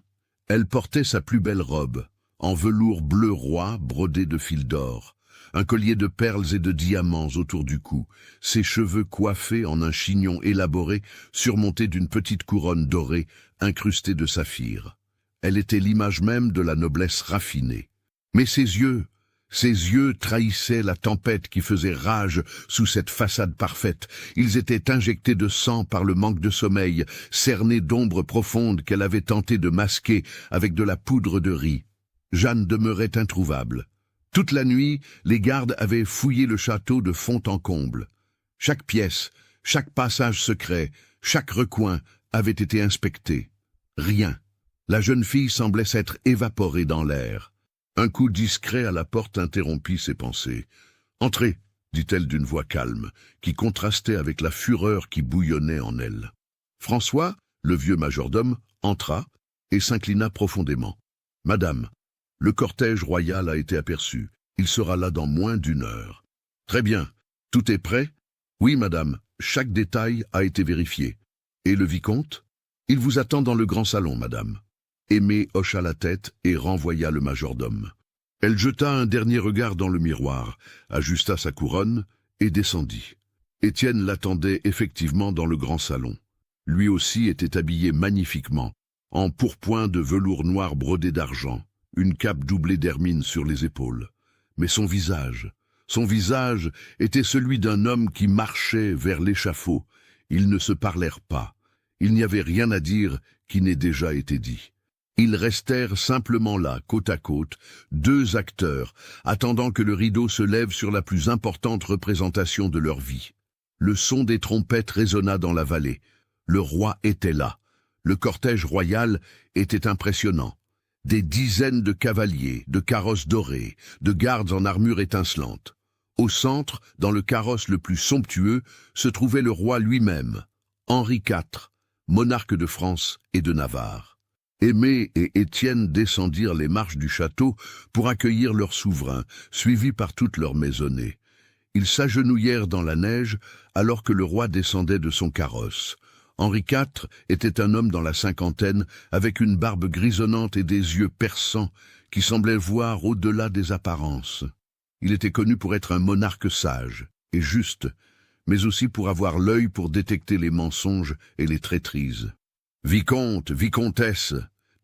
Elle portait sa plus belle robe, en velours bleu roi brodé de fils d'or, un collier de perles et de diamants autour du cou, ses cheveux coiffés en un chignon élaboré, surmonté d'une petite couronne dorée, incrustée de saphir. Elle était l'image même de la noblesse raffinée. Mais ses yeux trahissaient la tempête qui faisait rage sous cette façade parfaite. Ils étaient injectés de sang par le manque de sommeil, cernés d'ombres profondes qu'elle avait tenté de masquer avec de la poudre de riz. Jeanne demeurait introuvable. Toute la nuit, les gardes avaient fouillé le château de fond en comble. Chaque pièce, chaque passage secret, chaque recoin avait été inspecté. Rien. La jeune fille semblait s'être évaporée dans l'air. Un coup discret à la porte interrompit ses pensées. « Entrez !» dit-elle d'une voix calme, qui contrastait avec la fureur qui bouillonnait en elle. François, le vieux majordome, entra et s'inclina profondément. « Madame, le cortège royal a été aperçu. Il sera là dans moins d'1 heure. »« Très bien. Tout est prêt ?»« Oui, madame. Chaque détail a été vérifié. »« Et le vicomte ?»« Il vous attend dans le grand salon, madame. » Aimée hocha la tête et renvoya le majordome. Elle jeta un dernier regard dans le miroir, ajusta sa couronne et descendit. Étienne l'attendait effectivement dans le grand salon. Lui aussi était habillé magnifiquement, en pourpoint de velours noir brodé d'argent, une cape doublée d'hermine sur les épaules. Mais son visage était celui d'un homme qui marchait vers l'échafaud. Ils ne se parlèrent pas. Il n'y avait rien à dire qui n'ait déjà été dit. Ils restèrent simplement là, côte à côte, 2 acteurs, attendant que le rideau se lève sur la plus importante représentation de leur vie. Le son des trompettes résonna dans la vallée. Le roi était là. Le cortège royal était impressionnant. Des dizaines de cavaliers, de carrosses dorés, de gardes en armure étincelante. Au centre, dans le carrosse le plus somptueux, se trouvait le roi lui-même, Henri IV, monarque de France et de Navarre. Aimée et Étienne descendirent les marches du château pour accueillir leur souverain, suivis par toutes leurs maisonnées. Ils s'agenouillèrent dans la neige alors que le roi descendait de son carrosse. Henri IV était un homme dans la cinquantaine, avec une barbe grisonnante et des yeux perçants qui semblaient voir au-delà des apparences. Il était connu pour être un monarque sage et juste, mais aussi pour avoir l'œil pour détecter les mensonges et les traîtrises. « Vicomte, vicomtesse !»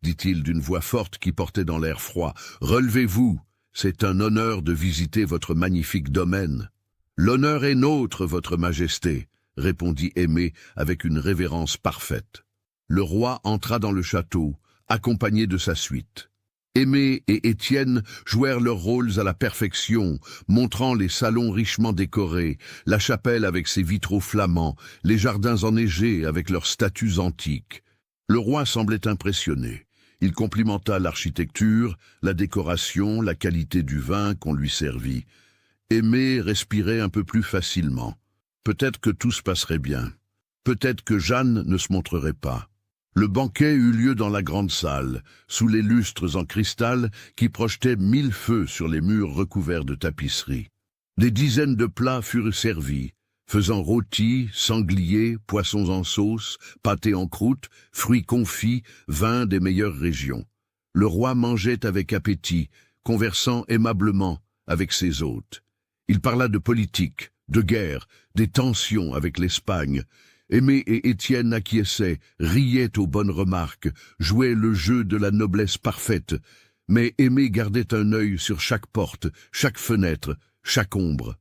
dit-il d'une voix forte qui portait dans l'air froid. « Relevez-vous, c'est un honneur de visiter votre magnifique domaine. »« L'honneur est nôtre, votre majesté !» répondit Aimée avec une révérence parfaite. Le roi entra dans le château, accompagné de sa suite. Aimée et Étienne jouèrent leurs rôles à la perfection, montrant les salons richement décorés, la chapelle avec ses vitraux flamands, les jardins enneigés avec leurs statues antiques. Le roi semblait impressionné. Il complimenta l'architecture, la décoration, la qualité du vin qu'on lui servit. Aimée respirait un peu plus facilement. Peut-être que tout se passerait bien. Peut-être que Jeanne ne se montrerait pas. Le banquet eut lieu dans la grande salle, sous les lustres en cristal qui projetaient 1000 feux sur les murs recouverts de tapisseries. Des dizaines de plats furent servis, faisant rôtis, sangliers, poissons en sauce, pâtés en croûte, fruits confits, vins des meilleures régions. Le roi mangeait avec appétit, conversant aimablement avec ses hôtes. Il parla de politique, de guerre, des tensions avec l'Espagne. Aimé et Étienne acquiesçaient, riaient aux bonnes remarques, jouaient le jeu de la noblesse parfaite. Mais Aimé gardait un œil sur chaque porte, chaque fenêtre, chaque ombre.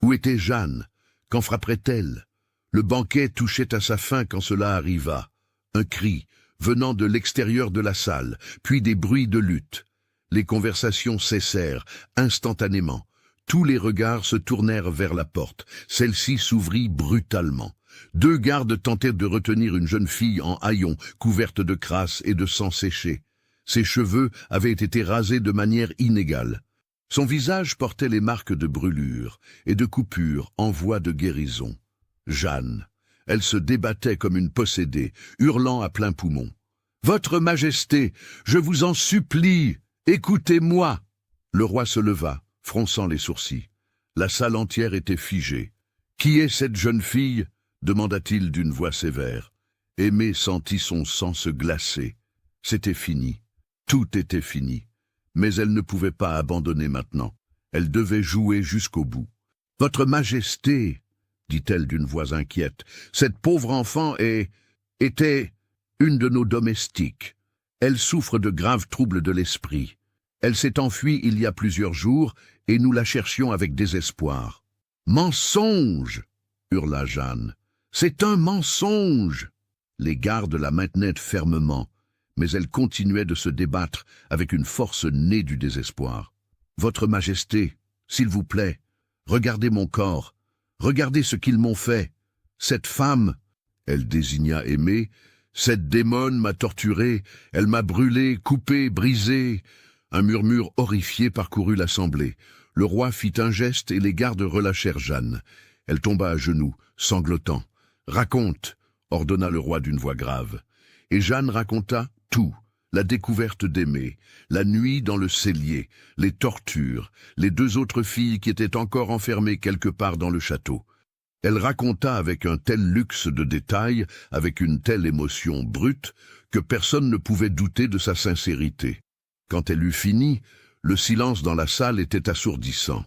Où était Jeanne? Quand frapperait-elle? Le banquet touchait à sa fin quand cela arriva. Un cri, venant de l'extérieur de la salle, puis des bruits de lutte. Les conversations cessèrent, instantanément. Tous les regards se tournèrent vers la porte. Celle-ci s'ouvrit brutalement. 2 gardes tentèrent de retenir une jeune fille en haillons, couverte de crasse et de sang séché. Ses cheveux avaient été rasés de manière inégale. Son visage portait les marques de brûlures et de coupures en voie de guérison. Jeanne, elle se débattait comme une possédée, hurlant à plein poumon. « Votre Majesté, je vous en supplie, écoutez-moi » Le roi se leva, fronçant les sourcils. La salle entière était figée. « Qui est cette jeune fille » demanda-t-il d'une voix sévère. Aimé sentit son sang se glacer. C'était fini. Tout était fini. Mais elle ne pouvait pas abandonner maintenant. Elle devait jouer jusqu'au bout. « Votre Majesté » dit-elle d'une voix inquiète, « cette pauvre enfant était une de nos domestiques. Elle souffre de graves troubles de l'esprit. Elle s'est enfuie il y a plusieurs jours et nous la cherchions avec désespoir. »« Mensonge !» hurla Jeanne. « C'est un mensonge !» Les gardes la maintenaient fermement, mais elle continuait de se débattre avec une force née du désespoir. « Votre Majesté, s'il vous plaît, regardez mon corps, regardez ce qu'ils m'ont fait. Cette femme, elle désigna Aimé, cette démone m'a torturé, elle m'a brûlé, coupé, brisé. » Un murmure horrifié parcourut l'assemblée. Le roi fit un geste et les gardes relâchèrent Jeanne. Elle tomba à genoux, sanglotant. « Raconte !» ordonna le roi d'une voix grave. Et Jeanne raconta tout, la découverte d'Aimé, la nuit dans le cellier, les tortures, les 2 autres filles qui étaient encore enfermées quelque part dans le château. Elle raconta avec un tel luxe de détails, avec une telle émotion brute, que personne ne pouvait douter de sa sincérité. Quand elle eut fini, le silence dans la salle était assourdissant.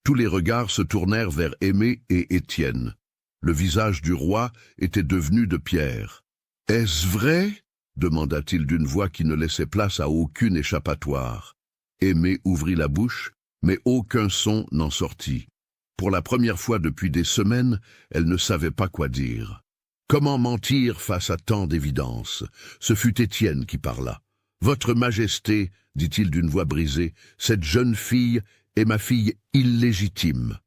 Tous les regards se tournèrent vers Aimé et Étienne. Le visage du roi était devenu de pierre. « Est-ce vrai ?» demanda-t-il d'une voix qui ne laissait place à aucune échappatoire. Aimé ouvrit la bouche, mais aucun son n'en sortit. Pour la première fois depuis des semaines, elle ne savait pas quoi dire. Comment mentir face à tant d'évidence? Ce fut Étienne qui parla. « Votre Majesté, dit-il d'une voix brisée, cette jeune fille est ma fille illégitime. »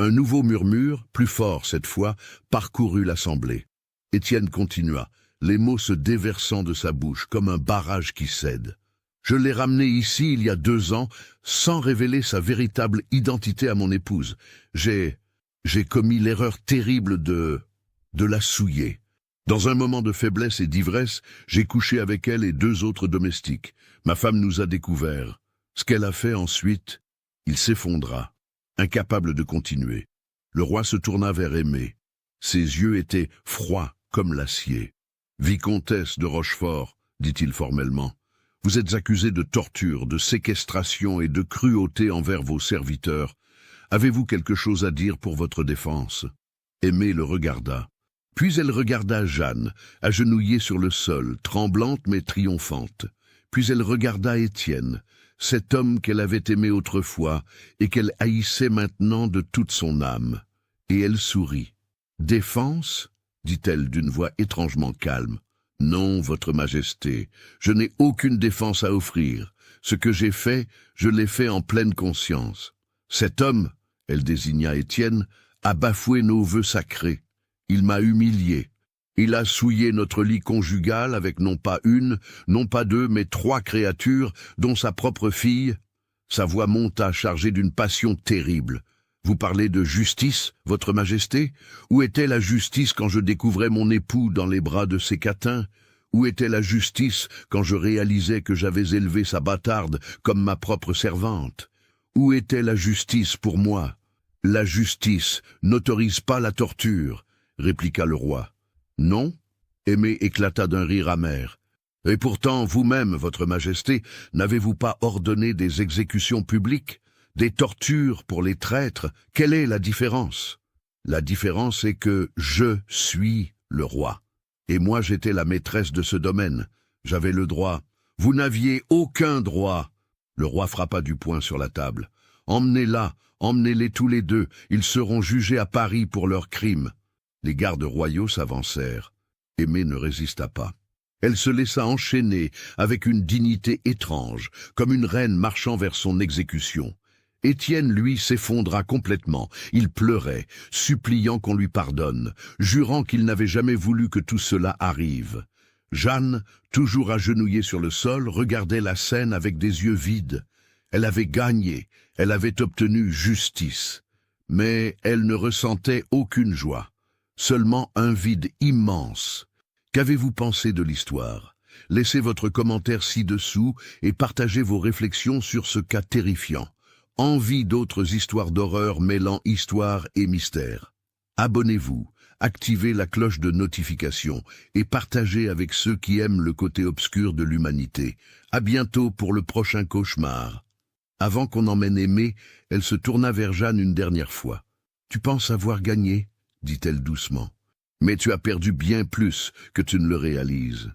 Un nouveau murmure, plus fort cette fois, parcourut l'assemblée. Étienne continua, les mots se déversant de sa bouche comme un barrage qui cède. « Je l'ai ramenée ici il y a 2 ans, sans révéler sa véritable identité à mon épouse. J'ai commis l'erreur terrible de la souiller. Dans un moment de faiblesse et d'ivresse, j'ai couché avec elle et 2 autres domestiques. Ma femme nous a découverts. Ce qu'elle a fait ensuite, il s'effondra, incapable de continuer. Le roi se tourna vers Aimé. Ses yeux étaient froids comme l'acier. « Vicomtesse de Rochefort, dit-il formellement, vous êtes accusée de torture, de séquestration et de cruauté envers vos serviteurs. Avez-vous quelque chose à dire pour votre défense ?» Aimé le regarda. Puis elle regarda Jeanne, agenouillée sur le sol, tremblante mais triomphante. Puis elle regarda Étienne, cet homme qu'elle avait aimé autrefois et qu'elle haïssait maintenant de toute son âme. Et elle sourit. « Défense ?» dit-elle d'une voix étrangement calme. « Non, votre Majesté, je n'ai aucune défense à offrir. Ce que j'ai fait, je l'ai fait en pleine conscience. Cet homme, elle désigna Étienne, a bafoué nos vœux sacrés. Il m'a humilié. Il a souillé notre lit conjugal avec non pas 1, non pas 2, mais 3 créatures, dont sa propre fille. » Sa voix monta chargée d'une passion terrible. « Vous parlez de justice, votre Majesté? Où était la justice quand je découvrais mon époux dans les bras de ces catins? Où était la justice quand je réalisais que j'avais élevé sa bâtarde comme ma propre servante? Où était la justice pour moi? La justice n'autorise pas la torture, » répliqua le roi. « Non ?» Aimé éclata d'un rire amer. « Et pourtant, vous-même, votre Majesté, n'avez-vous pas ordonné des exécutions publiques? des tortures pour les traîtres. Quelle est la différence? La différence est que je suis le roi. Et moi j'étais la maîtresse de ce domaine. J'avais le droit. Vous n'aviez aucun droit. Le roi frappa du poing sur la table. Emmenez-la, emmenez-les tous les deux. Ils seront jugés à Paris pour leurs crimes. Les gardes royaux s'avancèrent. Aimée ne résista pas. Elle se laissa enchaîner avec une dignité étrange, comme une reine marchant vers son exécution. Étienne, lui, s'effondra complètement. Il pleurait, suppliant qu'on lui pardonne, jurant qu'il n'avait jamais voulu que tout cela arrive. Jeanne, toujours agenouillée sur le sol, regardait la scène avec des yeux vides. Elle avait gagné, elle avait obtenu justice. Mais elle ne ressentait aucune joie, seulement un vide immense. Qu'avez-vous pensé de l'histoire? Laissez votre commentaire ci-dessous et partagez vos réflexions sur ce cas terrifiant. Envie d'autres histoires d'horreur mêlant histoire et mystère? Abonnez-vous, activez la cloche de notification et partagez avec ceux qui aiment le côté obscur de l'humanité. À bientôt pour le prochain cauchemar. Avant qu'on emmène Aimée, elle se tourna vers Jeanne une dernière fois. « Tu penses avoir gagné ?» dit-elle doucement. « Mais tu as perdu bien plus que tu ne le réalises.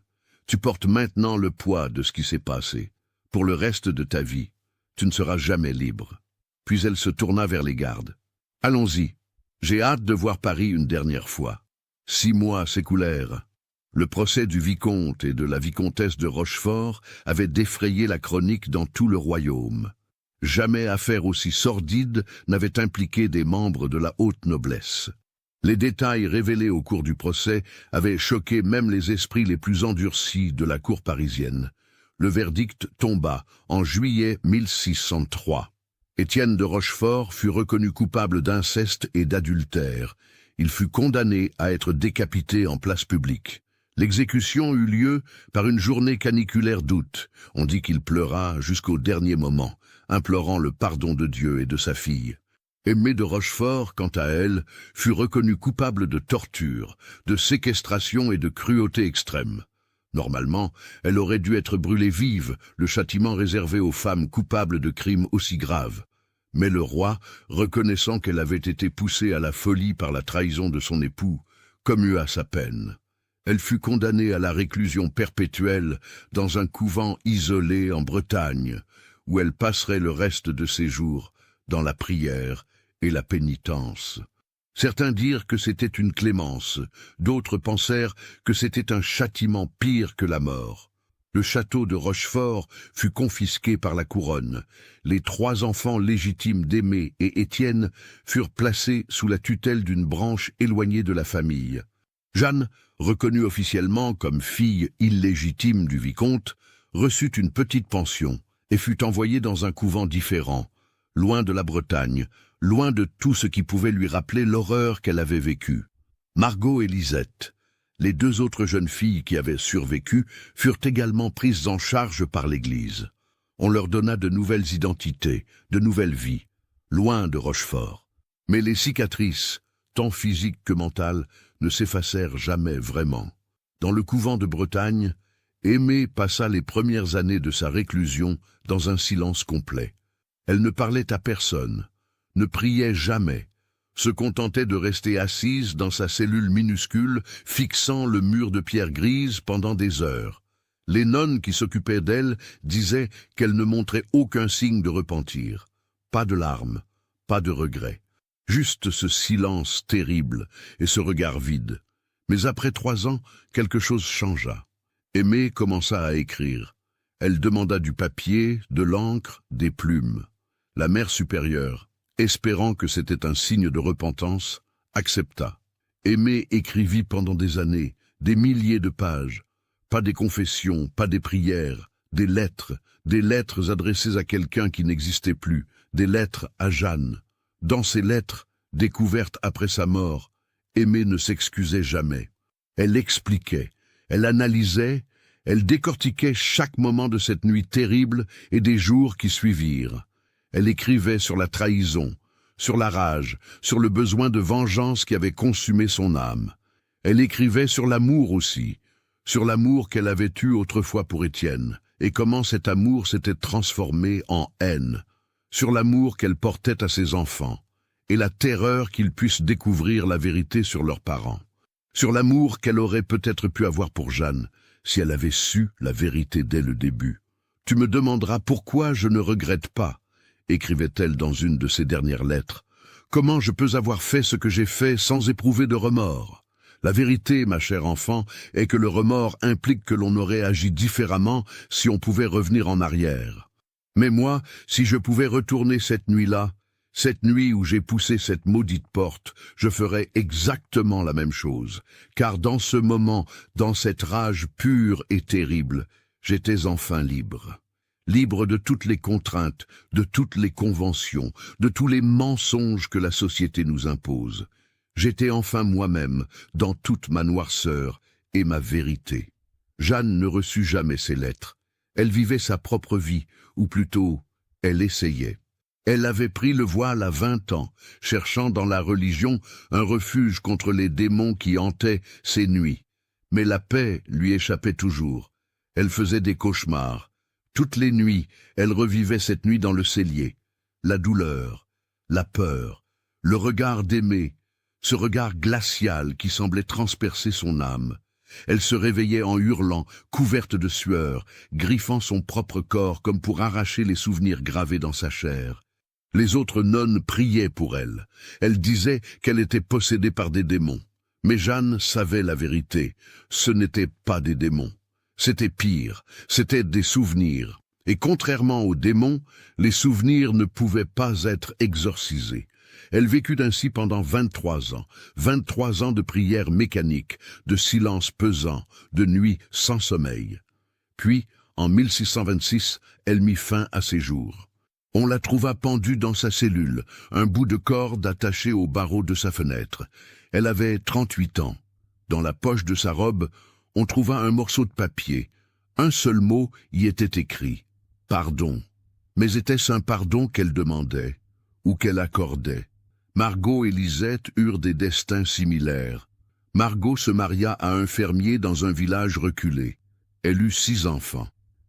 Tu portes maintenant le poids de ce qui s'est passé. Pour le reste de ta vie, tu ne seras jamais libre. » Puis elle se tourna vers les gardes. « Allons-y. J'ai hâte de voir Paris une dernière fois. » 6 mois s'écoulèrent. Le procès du vicomte et de la vicomtesse de Rochefort avait défrayé la chronique dans tout le royaume. Jamais affaire aussi sordide n'avait impliqué des membres de la haute noblesse. Les détails révélés au cours du procès avaient choqué même les esprits les plus endurcis de la cour parisienne. Le verdict tomba en juillet 1603. Étienne de Rochefort fut reconnu coupable d'inceste et d'adultère. Il fut condamné à être décapité en place publique. L'exécution eut lieu par une journée caniculaire d'août. On dit qu'il pleura jusqu'au dernier moment, implorant le pardon de Dieu et de sa fille. Aimée de Rochefort, quant à elle, fut reconnue coupable de torture, de séquestration et de cruauté extrême. Normalement, elle aurait dû être brûlée vive, le châtiment réservé aux femmes coupables de crimes aussi graves. Mais le roi, reconnaissant qu'elle avait été poussée à la folie par la trahison de son époux, commua sa peine. Elle fut condamnée à la réclusion perpétuelle dans un couvent isolé en Bretagne, où elle passerait le reste de ses jours dans la prière et la pénitence. Certains dirent que c'était une clémence, d'autres pensèrent que c'était un châtiment pire que la mort. Le château de Rochefort fut confisqué par la couronne. Les 3 enfants légitimes d'Aimée et Étienne furent placés sous la tutelle d'une branche éloignée de la famille. Jeanne, reconnue officiellement comme fille illégitime du vicomte, reçut une petite pension et fut envoyée dans un couvent différent, loin de la Bretagne, loin de tout ce qui pouvait lui rappeler l'horreur qu'elle avait vécue. Margot et Lisette, les 2 autres jeunes filles qui avaient survécu, furent également prises en charge par l'Église. On leur donna de nouvelles identités, de nouvelles vies, loin de Rochefort. Mais les cicatrices, tant physiques que mentales, ne s'effacèrent jamais vraiment. Dans le couvent de Bretagne, Aimée passa les premières années de sa réclusion dans un silence complet. Elle ne parlait à personne, ne priait jamais, se contentait de rester assise dans sa cellule minuscule, fixant le mur de pierre grise pendant des heures. Les nonnes qui s'occupaient d'elle disaient qu'elle ne montrait aucun signe de repentir. Pas de larmes, pas de regrets. Juste ce silence terrible et ce regard vide. Mais après 3 ans, quelque chose changea. Aimée commença à écrire. Elle demanda du papier, de l'encre, des plumes. La mère supérieure, espérant que c'était un signe de repentance, accepta. Aimée écrivit pendant des années, des milliers de pages. Pas des confessions, pas des prières, des lettres adressées à quelqu'un qui n'existait plus, des lettres à Jeanne. Dans ces lettres, découvertes après sa mort, Aimée ne s'excusait jamais. Elle expliquait, elle analysait, elle décortiquait chaque moment de cette nuit terrible et des jours qui suivirent. Elle écrivait sur la trahison, sur la rage, sur le besoin de vengeance qui avait consumé son âme. Elle écrivait sur l'amour aussi, sur l'amour qu'elle avait eu autrefois pour Étienne, et comment cet amour s'était transformé en haine, sur l'amour qu'elle portait à ses enfants, et la terreur qu'ils puissent découvrir la vérité sur leurs parents, sur l'amour qu'elle aurait peut-être pu avoir pour Jeanne, si elle avait su la vérité dès le début. « Tu me demanderas pourquoi je ne regrette pas », écrivait-elle dans une de ses dernières lettres. « Comment je peux avoir fait ce que j'ai fait sans éprouver de remords ? La vérité, ma chère enfant, est que le remords implique que l'on aurait agi différemment si on pouvait revenir en arrière. Mais moi, si je pouvais retourner cette nuit-là, cette nuit où j'ai poussé cette maudite porte, je ferais exactement la même chose, car dans ce moment, dans cette rage pure et terrible, j'étais enfin libre. Libre de toutes les contraintes, de toutes les conventions, de tous les mensonges que la société nous impose. J'étais enfin moi-même, dans toute ma noirceur et ma vérité. Jeanne ne reçut jamais ces lettres. Elle vivait sa propre vie, ou plutôt, elle essayait. Elle avait pris le voile à 20 ans, cherchant dans la religion un refuge contre les démons qui hantaient ses nuits. Mais la paix lui échappait toujours. Elle faisait des cauchemars. Toutes les nuits, elle revivait cette nuit dans le cellier. La douleur, la peur, le regard d'aimer, ce regard glacial qui semblait transpercer son âme. Elle se réveillait en hurlant, couverte de sueur, griffant son propre corps comme pour arracher les souvenirs gravés dans sa chair. Les autres nonnes priaient pour elle. Elles disaient qu'elle était possédée par des démons. Mais Jeanne savait la vérité. Ce n'étaient pas des démons. C'était pire, c'étaient des souvenirs. Et contrairement aux démons, les souvenirs ne pouvaient pas être exorcisés. Elle vécut ainsi pendant 23 ans, 23 ans de prières mécaniques, de silence pesant, de nuits sans sommeil. Puis, en 1626, elle mit fin à ses jours. On la trouva pendue dans sa cellule, un bout de corde attaché au barreau de sa fenêtre. Elle avait 38 ans. Dans la poche de sa robe, on trouva un morceau de papier. Un seul mot y était écrit. « Pardon ». Mais était-ce un pardon qu'elle demandait, ou qu'elle accordait? Margot et Lisette eurent des destins similaires. Margot se maria à un fermier dans un village reculé. Elle eut 6 enfants.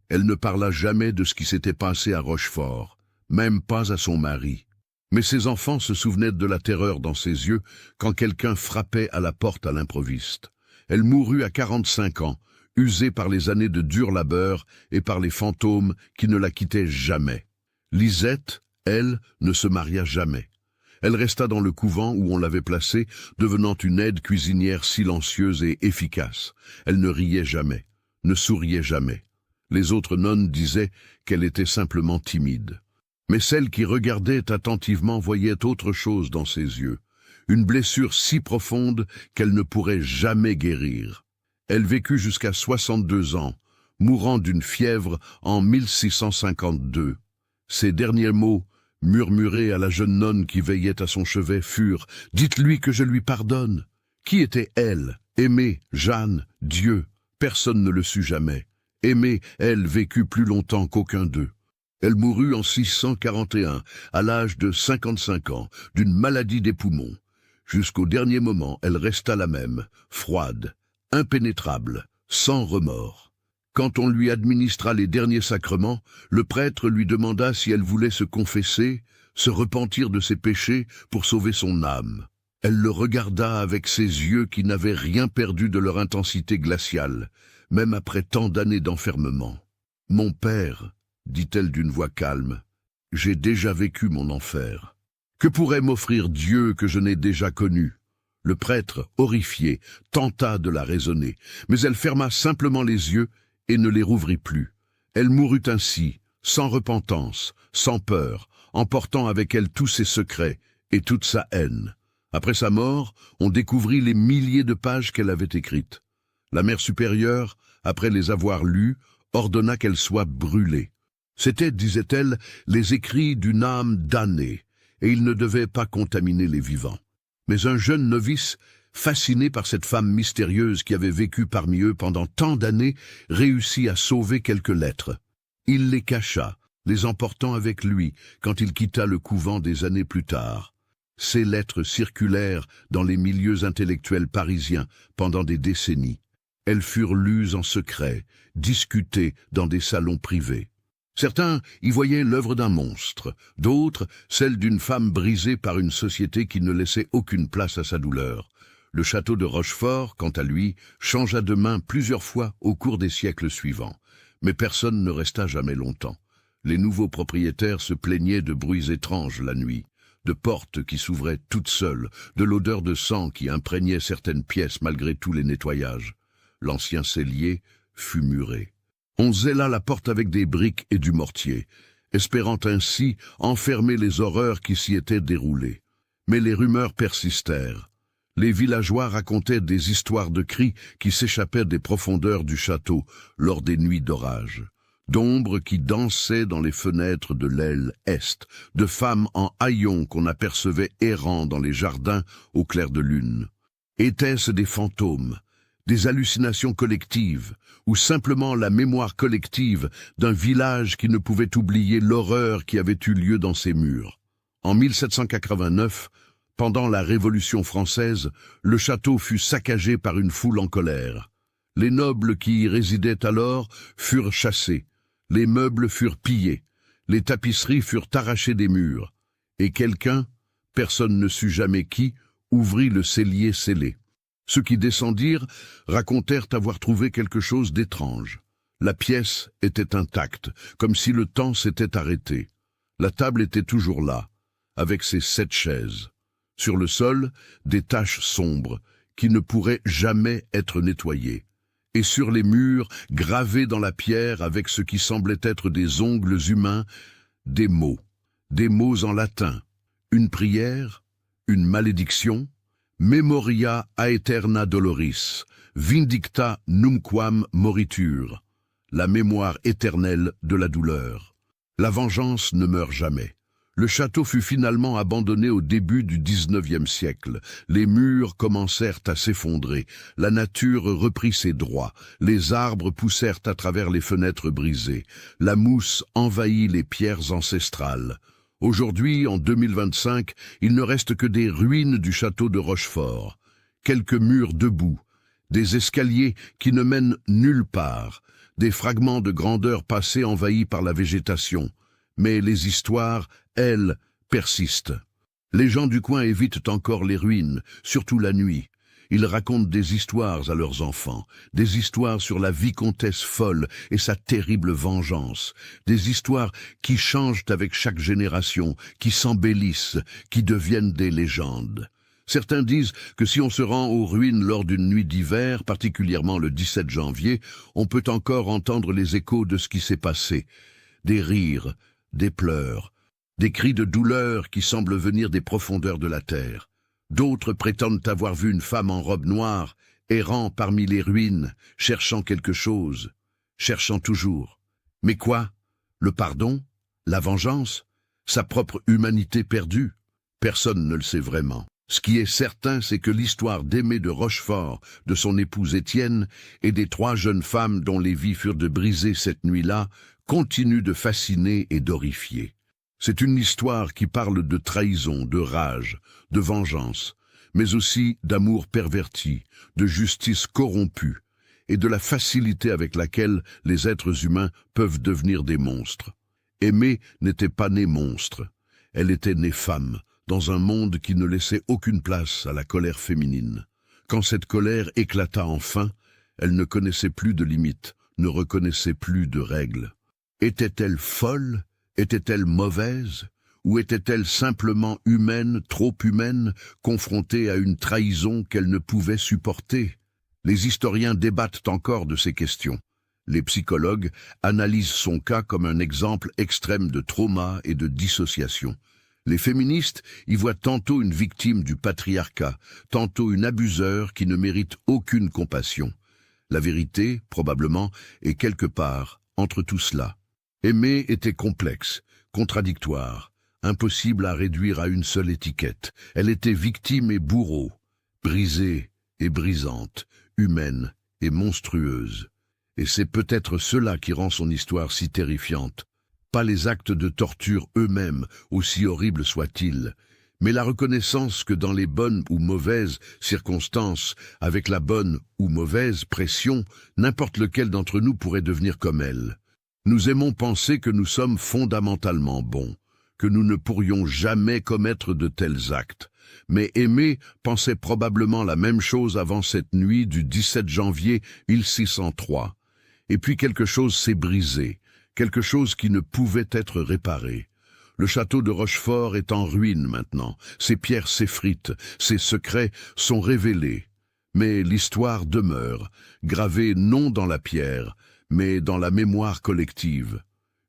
Elle ne parla jamais de ce qui s'était passé à Rochefort, même pas à son mari. Mais ses enfants se souvenaient de la terreur dans ses yeux quand quelqu'un frappait à la porte à l'improviste. Elle mourut à 45 ans, usée par les années de dur labeur et par les fantômes qui ne la quittaient jamais. Lisette, elle, ne se maria jamais. Elle resta dans le couvent où on l'avait placée, devenant une aide cuisinière silencieuse et efficace. Elle ne riait jamais, ne souriait jamais. Les autres nonnes disaient qu'elle était simplement timide. Mais celle qui regardait attentivement voyait autre chose dans ses yeux, une blessure si profonde qu'elle ne pourrait jamais guérir. Elle vécut jusqu'à 62 ans, mourant d'une fièvre en 1652. Ses derniers mots, murmurés à la jeune nonne qui veillait à son chevet, furent « Dites-lui que je lui pardonne ». Qui était elle? Aimée, Jeanne, Dieu? Personne ne le sut jamais. Aimée, elle vécut plus longtemps qu'aucun d'eux. Elle mourut en 641, à l'âge de 55 ans, d'une maladie des poumons. Jusqu'au dernier moment, elle resta la même, froide, impénétrable, sans remords. Quand on lui administra les derniers sacrements, le prêtre lui demanda si elle voulait se confesser, se repentir de ses péchés pour sauver son âme. Elle le regarda avec ses yeux qui n'avaient rien perdu de leur intensité glaciale, même après tant d'années d'enfermement. « Mon père », dit-elle d'une voix calme, « j'ai déjà vécu mon enfer. Que pourrait m'offrir Dieu que je n'ai déjà connu ?» Le prêtre, horrifié, tenta de la raisonner, mais elle ferma simplement les yeux et ne les rouvrit plus. Elle mourut ainsi, sans repentance, sans peur, emportant avec elle tous ses secrets et toute sa haine. Après sa mort, on découvrit les milliers de pages qu'elle avait écrites. La mère supérieure, après les avoir lues, ordonna qu'elles soient brûlées. C'étaient, disait-elle, les écrits d'une âme damnée, et ils ne devaient pas contaminer les vivants. Mais un jeune novice, fasciné par cette femme mystérieuse qui avait vécu parmi eux pendant tant d'années, réussit à sauver quelques lettres. Il les cacha, les emportant avec lui quand il quitta le couvent des années plus tard. Ces lettres circulèrent dans les milieux intellectuels parisiens pendant des décennies. Elles furent lues en secret, discutées dans des salons privés. Certains y voyaient l'œuvre d'un monstre, d'autres celle d'une femme brisée par une société qui ne laissait aucune place à sa douleur. Le château de Rochefort, quant à lui, changea de main plusieurs fois au cours des siècles suivants. Mais personne ne resta jamais longtemps. Les nouveaux propriétaires se plaignaient de bruits étranges la nuit, de portes qui s'ouvraient toutes seules, de l'odeur de sang qui imprégnait certaines pièces malgré tous les nettoyages. L'ancien cellier fut muré. On zéla la porte avec des briques et du mortier, espérant ainsi enfermer les horreurs qui s'y étaient déroulées. Mais les rumeurs persistèrent. Les villageois racontaient des histoires de cris qui s'échappaient des profondeurs du château lors des nuits d'orage, d'ombres qui dansaient dans les fenêtres de l'aile est, de femmes en haillons qu'on apercevait errant dans les jardins au clair de lune. Étaient-ce des fantômes, des hallucinations collectives, ou simplement la mémoire collective d'un village qui ne pouvait oublier l'horreur qui avait eu lieu dans ses murs? En 1789, pendant la Révolution française, le château fut saccagé par une foule en colère. Les nobles qui y résidaient alors furent chassés, les meubles furent pillés, les tapisseries furent arrachées des murs, et quelqu'un, personne ne sut jamais qui, ouvrit le cellier scellé. Ceux qui descendirent racontèrent avoir trouvé quelque chose d'étrange. La pièce était intacte, comme si le temps s'était arrêté. La table était toujours là, avec ses 7 chaises. Sur le sol, des taches sombres, qui ne pourraient jamais être nettoyées. Et sur les murs, gravés dans la pierre avec ce qui semblait être des ongles humains, des mots en latin, une prière, une malédiction, Memoria aeterna doloris, vindicta numquam moritur, la mémoire éternelle de la douleur. La vengeance ne meurt jamais. Le château fut finalement abandonné au début du XIXe siècle. Les murs commencèrent à s'effondrer, la nature reprit ses droits, les arbres poussèrent à travers les fenêtres brisées, la mousse envahit les pierres ancestrales. Aujourd'hui, en 2025, il ne reste que des ruines du château de Rochefort, quelques murs debout, des escaliers qui ne mènent nulle part, des fragments de grandeur passée envahis par la végétation. Mais les histoires, elles, persistent. Les gens du coin évitent encore les ruines, surtout la nuit. Ils racontent des histoires à leurs enfants, des histoires sur la vicomtesse folle et sa terrible vengeance, des histoires qui changent avec chaque génération, qui s'embellissent, qui deviennent des légendes. Certains disent que si on se rend aux ruines lors d'une nuit d'hiver, particulièrement le 17 janvier, on peut encore entendre les échos de ce qui s'est passé. Des rires, des pleurs, des cris de douleur qui semblent venir des profondeurs de la terre. D'autres prétendent avoir vu une femme en robe noire, errant parmi les ruines, cherchant quelque chose, cherchant toujours. Mais quoi? Le pardon? La vengeance? Sa propre humanité perdue? Personne ne le sait vraiment. Ce qui est certain, c'est que l'histoire d'Aimée de Rochefort, de son épouse Étienne, et des 3 jeunes femmes dont les vies furent de briser cette nuit-là, continue de fasciner et d'horrifier. C'est une histoire qui parle de trahison, de rage, de vengeance, mais aussi d'amour perverti, de justice corrompue, et de la facilité avec laquelle les êtres humains peuvent devenir des monstres. Aimée n'était pas née monstre, elle était née femme, dans un monde qui ne laissait aucune place à la colère féminine. Quand cette colère éclata enfin, elle ne connaissait plus de limites, ne reconnaissait plus de règles. Était-elle folle? Était-elle mauvaise? Ou était-elle simplement humaine, trop humaine, confrontée à une trahison qu'elle ne pouvait supporter? Les historiens débattent encore de ces questions. Les psychologues analysent son cas comme un exemple extrême de trauma et de dissociation. Les féministes y voient tantôt une victime du patriarcat, tantôt une abuseur qui ne mérite aucune compassion. La vérité, probablement, est quelque part entre tout cela. Aimée était complexe, contradictoire, impossible à réduire à une seule étiquette. Elle était victime et bourreau, brisée et brisante, humaine et monstrueuse. Et c'est peut-être cela qui rend son histoire si terrifiante. Pas les actes de torture eux-mêmes, aussi horribles soient-ils, mais la reconnaissance que dans les bonnes ou mauvaises circonstances, avec la bonne ou mauvaise pression, n'importe lequel d'entre nous pourrait devenir comme elle. Nous aimons penser que nous sommes fondamentalement bons, que nous ne pourrions jamais commettre de tels actes. Mais Aimé pensait probablement la même chose avant cette nuit du 17 janvier 1603. Et puis quelque chose s'est brisé, quelque chose qui ne pouvait être réparé. Le château de Rochefort est en ruine maintenant, ses pierres s'effritent, ses secrets sont révélés. Mais l'histoire demeure, gravée non dans la pierre, mais dans la mémoire collective.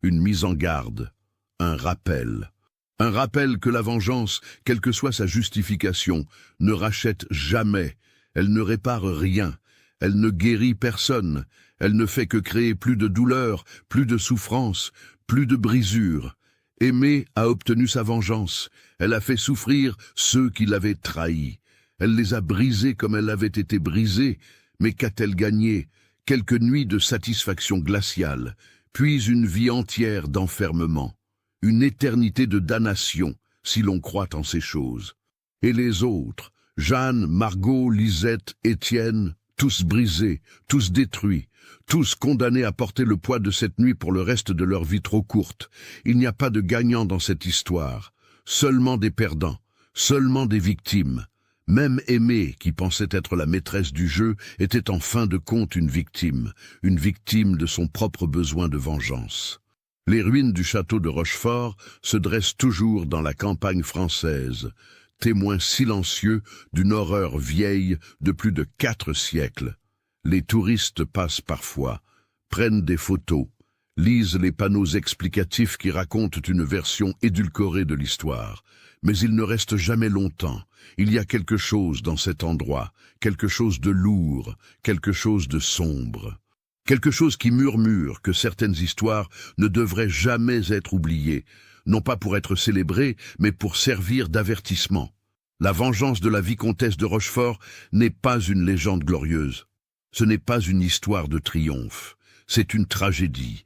Une mise en garde, un rappel. Un rappel que la vengeance, quelle que soit sa justification, ne rachète jamais, elle ne répare rien, elle ne guérit personne, elle ne fait que créer plus de douleur, plus de souffrance, plus de brisures. Aimée a obtenu sa vengeance, elle a fait souffrir ceux qui l'avaient trahi. Elle les a brisés comme elle avait été brisée, mais qu'a-t-elle gagné? Quelques nuits de satisfaction glaciale, puis une vie entière d'enfermement, une éternité de damnation, si l'on croit en ces choses. Et les autres, Jeanne, Margot, Lisette, Étienne, tous brisés, tous détruits, tous condamnés à porter le poids de cette nuit pour le reste de leur vie trop courte. Il n'y a pas de gagnants dans cette histoire, seulement des perdants, seulement des victimes. Même Aimée, qui pensait être la maîtresse du jeu, était en fin de compte une victime de son propre besoin de vengeance. Les ruines du château de Rochefort se dressent toujours dans la campagne française, témoins silencieux d'une horreur vieille de plus de 4 siècles. Les touristes passent parfois, prennent des photos, lisent les panneaux explicatifs qui racontent une version édulcorée de l'histoire. Mais il ne reste jamais longtemps. Il y a quelque chose dans cet endroit, quelque chose de lourd, quelque chose de sombre. Quelque chose qui murmure que certaines histoires ne devraient jamais être oubliées, non pas pour être célébrées, mais pour servir d'avertissement. La vengeance de la vicomtesse de Rochefort n'est pas une légende glorieuse. Ce n'est pas une histoire de triomphe. C'est une tragédie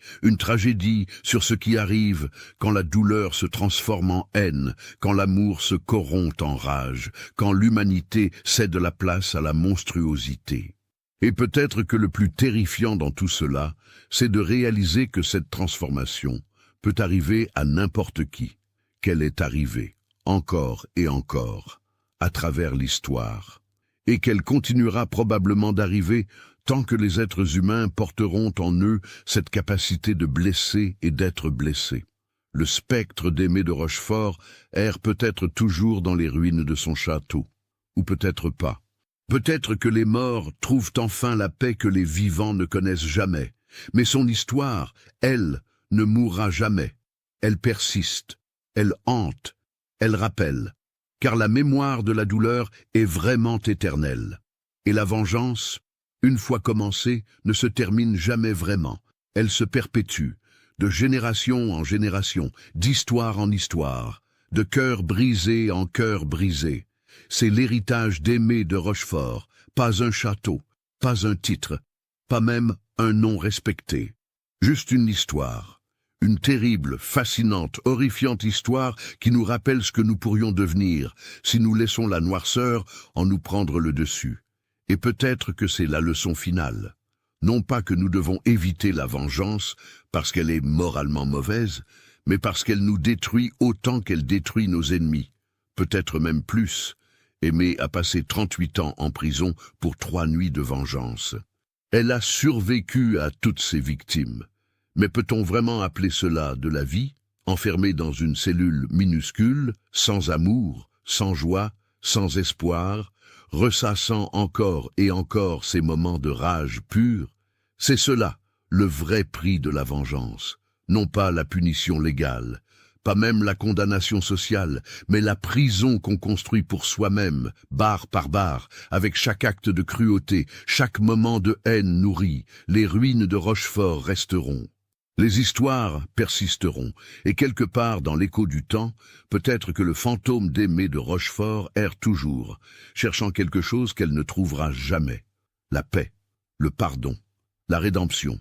sur ce qui arrive quand la douleur se transforme en haine, quand l'amour se corrompt en rage, quand l'humanité cède la place à la monstruosité. Et peut-être que le plus terrifiant dans tout cela, c'est de réaliser que cette transformation peut arriver à n'importe qui, qu'elle est arrivée, encore et encore, à travers l'histoire, et qu'elle continuera probablement d'arriver tant que les êtres humains porteront en eux cette capacité de blesser et d'être blessés. Le spectre d'Aimée de Rochefort erre peut-être toujours dans les ruines de son château, ou peut-être pas. Peut-être que les morts trouvent enfin la paix que les vivants ne connaissent jamais, mais son histoire, elle, ne mourra jamais. Elle persiste, elle hante, elle rappelle, car la mémoire de la douleur est vraiment éternelle. Et la vengeance, une fois commencée, ne se termine jamais vraiment. Elle se perpétue, de génération en génération, d'histoire en histoire, de cœur brisé en cœur brisé. C'est l'héritage d'Aimée de Rochefort, pas un château, pas un titre, pas même un nom respecté. Juste une histoire, une terrible, fascinante, horrifiante histoire qui nous rappelle ce que nous pourrions devenir si nous laissons la noirceur en nous prendre le dessus. Et peut-être que c'est la leçon finale. Non pas que nous devons éviter la vengeance parce qu'elle est moralement mauvaise, mais parce qu'elle nous détruit autant qu'elle détruit nos ennemis, peut-être même plus. Aimée a passé 38 ans en prison pour 3 nuits de vengeance. Elle a survécu à toutes ses victimes. Mais peut-on vraiment appeler cela de la vie, enfermée dans une cellule minuscule, sans amour, sans joie, sans espoir, ressassant encore et encore ces moments de rage pure? C'est cela, le vrai prix de la vengeance, non pas la punition légale, pas même la condamnation sociale, mais la prison qu'on construit pour soi-même, barre par barre, avec chaque acte de cruauté, chaque moment de haine nourrie. Les ruines de Rochefort resteront. Les histoires persisteront, et quelque part dans l'écho du temps, peut-être que le fantôme d'Aimée de Rochefort erre toujours, cherchant quelque chose qu'elle ne trouvera jamais. La paix, le pardon, la rédemption,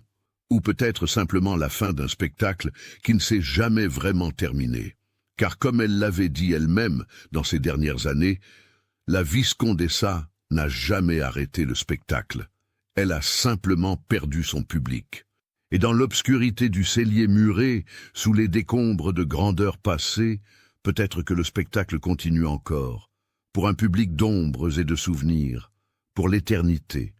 ou peut-être simplement la fin d'un spectacle qui ne s'est jamais vraiment terminé. Car comme elle l'avait dit elle-même dans ces dernières années, la Viscondessa n'a jamais arrêté le spectacle. Elle a simplement perdu son public. Et dans l'obscurité du cellier muré, sous les décombres de grandeurs passées, peut-être que le spectacle continue encore, pour un public d'ombres et de souvenirs, pour l'éternité.